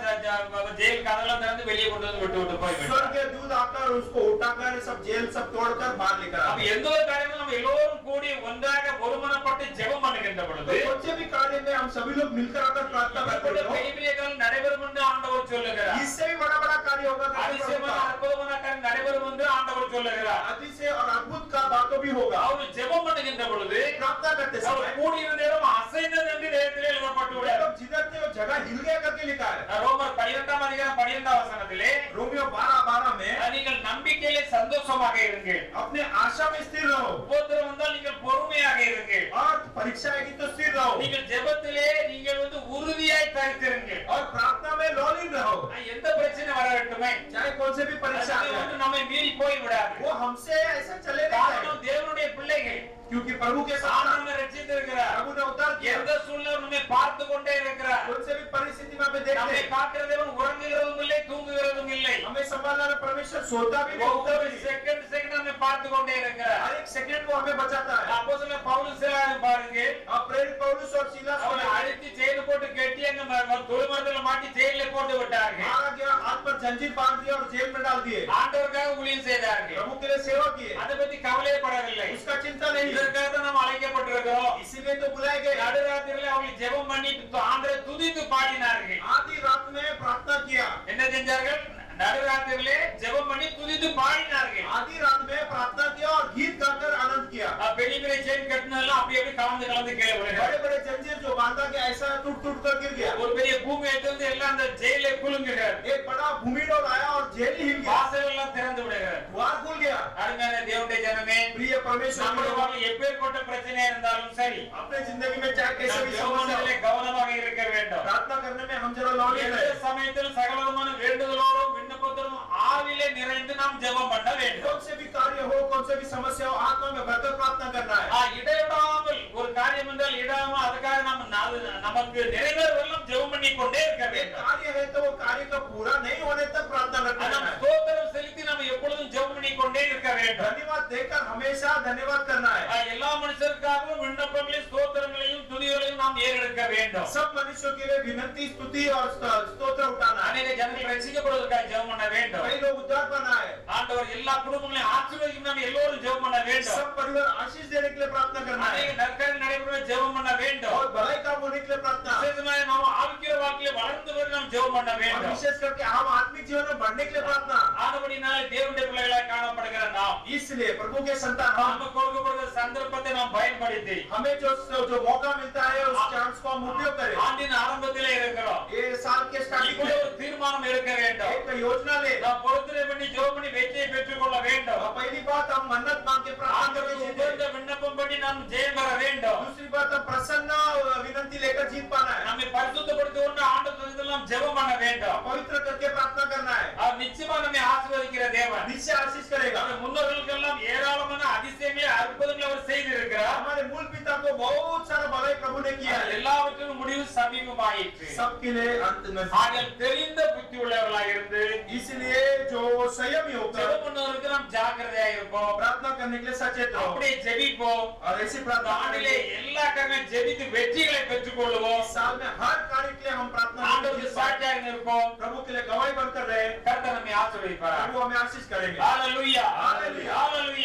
ஜெயில் கதவெல்லாம் திறந்து வெளியே கொண்டு வந்து விட்டு போய்விட்டார். स्वर्ग के दूत आकर उसको उठाकर सब जेल सब तोड़कर बाहर लेकर அப்ப आए। எந்த ஒரு காரியமும் நம்ம எல்லோரும் கூடி ஒன்றாக ஒருமனப்பட்டு ஜெபம் பண்ணுகின்ற பொழுது तो कौन से भी कार्य में हम सभी लोग मिलकर आकर प्रार्थना करते हैं பெரிய காரியம் நடைபெறும் என்று ஆண்டவர் சொல்லுகிறார். इससे भी बड़ा बड़ा कार्य होगा। அதிசயமான அற்புதமான காரியம் நடைபெறும் என்று ஆண்டவர் சொல்லுகிறார். अतिशय और अद्भुत का बातों भी होगा। அவர் ஜெபம் பண்ணுகின்ற பொழுது प्रार्थना करते அவர் समय கூடியிருந்த இடம் அசைந்தது என்று வேதத்திலே எழுதப்பட்டுள்ளது. लोग जिधर थे वो जगह हिल गया करके लिखा है। ரோமர் 12ஆம் அதிகாரம் 12ஆம் வசனத்திலே रोमियो 12:12 में நீங்கள் நம்பிக்கையிலே சந்தோஷமாக இருங்கள். अपने आशा में स्थिर रहो உபத்திரவம் வந்தால் நீங்கள் பொறுமையாக இருங்கள். और परीक्षा आएगी तो स्थिर रहो நீங்கள் ஜெபத்திலே நீங்கள் உறுதியாய் தரித்திருங்கள். और प्रार्थना में लौलीन रहो। எந்த பிரச்சனை வரட்டுமே चाहे कौन से भी परीक्षा அது आए நம்மை மீறி போய் விடாது. वो हमसे ऐसा चले नहीं காரணம் தேவனுடைய பிள்ளைகள் क्योंकि प्रभु के साथ நம்மை ரட்சித்திருக்கிறார். प्रभु ने उद्धार किया। எந்த சூழ்நிலை நம்மை பார்த்து கொண்டே இருக்கிறார். कौन से भी परिस्थिति में हमें देखते நம்மை हैं காக்கிற தேவன் உறங்குகிறதும் இல்லை தூங்குகிறதும் இல்லை. हमें संभालने वाला परमेश्वर सोता भी नहीं उठता ஒவ்வொரு भी नहीं। செகண்ட் நம்மை பார்த்து கொண்டே இருக்கிறார். हर एक सेकंड वो हमें बचाता है। அப்போஸ்தலர் பவுல் சிலாரை பாருங்க. अब प्रेरित पौलुस और सीलास को அவரை அழுத்தி ஜெயில போட்டு கட்டி அங்க தொழுமரத்துல மாட்டி ஜெயில போட்டு விட்டார்கள். मारा गया, हाथ पर जंजीर बांध दिया और जेल में डाल दिए। ஆண்டவருக்காக ஊழியம் செய்தார்கள். प्रभु के लिए सेवा किए, அதை பத்தி கவலைப்படவில்லை. उसका चिंता नहीं। இதற்காக தான் நாம் அழைக்கப்பட்டிருக்கிறோம். इसीलिए तो बुलाए गए। நடுராத்திரியில அவங்க ஜெபம் பண்ணிட்டு ஆண்டவரை துதித்து பாடினார்கள். आधी रात में प्रार्थना किया। என்ன செஞ்சார்கள்? நடுராத்திரியிலே ஜெபம் பண்ணி துதித்து பாடினார்கள். आधी रात में प्रार्थना किया और गीत गाकर आनंद किया। பெரிய பெரிய செயின் கட்டினதெல்லாம் அப்படியே கலந்து கலந்து கீழே விழுந்தார்கள். बड़े बड़े जंजीर जो बांधा गया ऐसा टूट टूट कर गिर गया। ஒரு பெரிய பூமி எடுத்து வந்து எல்லாம் அந்த ஜெயிலே குலுங்குகிறார். एक बड़ा भूमिडोल आया और जेल ही हिल गया, வாசல் எல்லாம் திறந்து விடுகிறார். द्वार खुल गया। அருமையான தேவனுடைய ஜனமே, प्रिय परमेश्वर நம்முடைய வாழ்க்கையில் எப்பேற்பட்ட பிரச்சனை இருந்தாலும் சரி अपने जिंदगी में चाहे कैसे நாம் भी ஜெபம் समस्या பண்ணுவதிலே हो, கவனமாக இருக்க வேண்டும். प्रार्थना करने में हम जरा लौटे எந்த रहे। சமயத்தில் சகலவிதமான வேண்டுதலோடும் விண்ணப்பத்தோடும் ஆவிலே நிறைந்து நாம் ஜெபம் பண்ண வேண்டும். कौन से भी कार्य हो, कौन से भी समस्या हो, आत्मा में भरकर प्रार्थना करना है। இடைவிடாமல் ஒரு காரியம் என்றால் இடாமல் அதுக்காக நாம் நமக்கு நிறைவேறுவெல்லாம் ஜெபம் பண்ணி கொண்டே இருக்க एक வேண்டும். कार्य है तो वो कार्य का पूरा नहीं होने तक प्रार्थना करना நாம் है। ஸ்தோத்திரம் செலுத்தி நாம் எப்பொழுதும் ஜெபம் பண்ணி கொண்டே இருக்க வேண்டும். धन्यवाद देकर हमेशा धन्यवाद करना है। எல்லா மனுஷருக்காகவும் விண்ணப்பங்களையும் ஸ்தோத்திரங்களையும் துதிகளையும் நாம் ஏறெடுக்க வேண்டும். सब मनुष्यों के लिए विनती, स्तुति और स्तोत्र उठाना है। அநேக ஜனங்கள் ரட்சிக்கப்படுவதற்காக ஜெபம் பண்ண வேண்டும். कई लोग उद्धार पाना है। ஆண்டவர் எல்லா குடும்பங்களையும் ஆசீர்வதிக்கும் நாம் எல்லோரும் ஜெபம் பண்ண வேண்டும். सब परिवार आशीष देने के लिए प्रार्थना करना है அநேக நற்காரியம் நடைபெற ஜெபம் பண்ண வேண்டும். और भलाई काम होने के लिए प्रार्थना। விசேஷமாக நாம் ஆவிக்குரிய வாழ்க்கையிலே வளர்ந்து வர நாம் ஜெபம் பண்ண और வேண்டும். विशेष करके हम आत्मिक जीवन में बढ़ने के लिए प्रार्थना। ஆனபடினாலே தேவனுடைய பிள்ளைகளாய் காணப்படுகிற நாம் इसलिए प्रभु के संतान हम, நமக்கு கொடுக்கப்படுகிற சந்தர்ப்பத்தை நாம் பயன்படுத்தி हमें जो मौका मिलता है उस चांस को हम उपयोग करें। ஆண்டின் ஆரம்பத்திலே இருக்கிறோம். ये साल के स्टार्टिंग இப்படி में ஒரு தீர்மானம் எடுக்க வேண்டும். एक योजना ले। நாம் பொருத்தனை பண்ணி ஜெபம் பண்ணி வெற்றியை பெற்றுக் கொள்ள வேண்டும். पहली बात हम मन्नत मांग के प्रार्थना ஆண்டவருக்கு करके உகந்த விண்ணப்பம் பண்ணி நாம் ஜெயம் பெற வேண்டும். दूसरी बात हम प्रसन्न विनती लेकर जीत पाना है। நம்மை பரிசுத்தப்படுத்த ஆண்டவருக்கு நாம் ஜெபம் பண்ண வேண்டும். पवित्र करके प्रार्थना करना है। அவர் நிச்சயமா நம்மை ஆசீர்வதிக்கிற தேவன். निश्चय आशीष करेगा। நம்முடைய முன்னோர்களுக்கெல்லாம் ஏராளமான அதிசயங்களை அற்புதங்களை அவர் செய்திருக்கிறார். हमारे मूल पिता को बहुत सारा भलाई प्रभु ने किया है। எல்லாவற்றுக்கும் முடிவு சமீபமாயிற்று. सबके लिए अंत नजदीक। ஆகியால் தெரிந்த புத்தி உள்ளவர்களாக இருந்து इसलिए जो संयमी होकर ஜெபம் பண்ணுவதற்கு நாம் ஜாக்கிரதையா இருப்போம். प्रार्थना करने के लिए सचेत रहो அப்படியே ஜெபிப்போம். और ऐसी இந்த प्रार्थना ஆண்டிலே करें। எல்லா காரியங்களும் ஜெபித்து வெற்றிகளை பெற்றுக் கொள்வோம். इस साल में हर कार्य के लिए हम प्रार्थना ஆண்டவருக்கு करें। சாட்சியாக இருப்போம். प्रभु के लिए गवाही बनकर रहे। கர்த்தர் நம்மை ஆசீர்வதிப்பார். प्रभु हमें आशीष करेंगे। ஹalleluya Hallelujah. ஹalleluya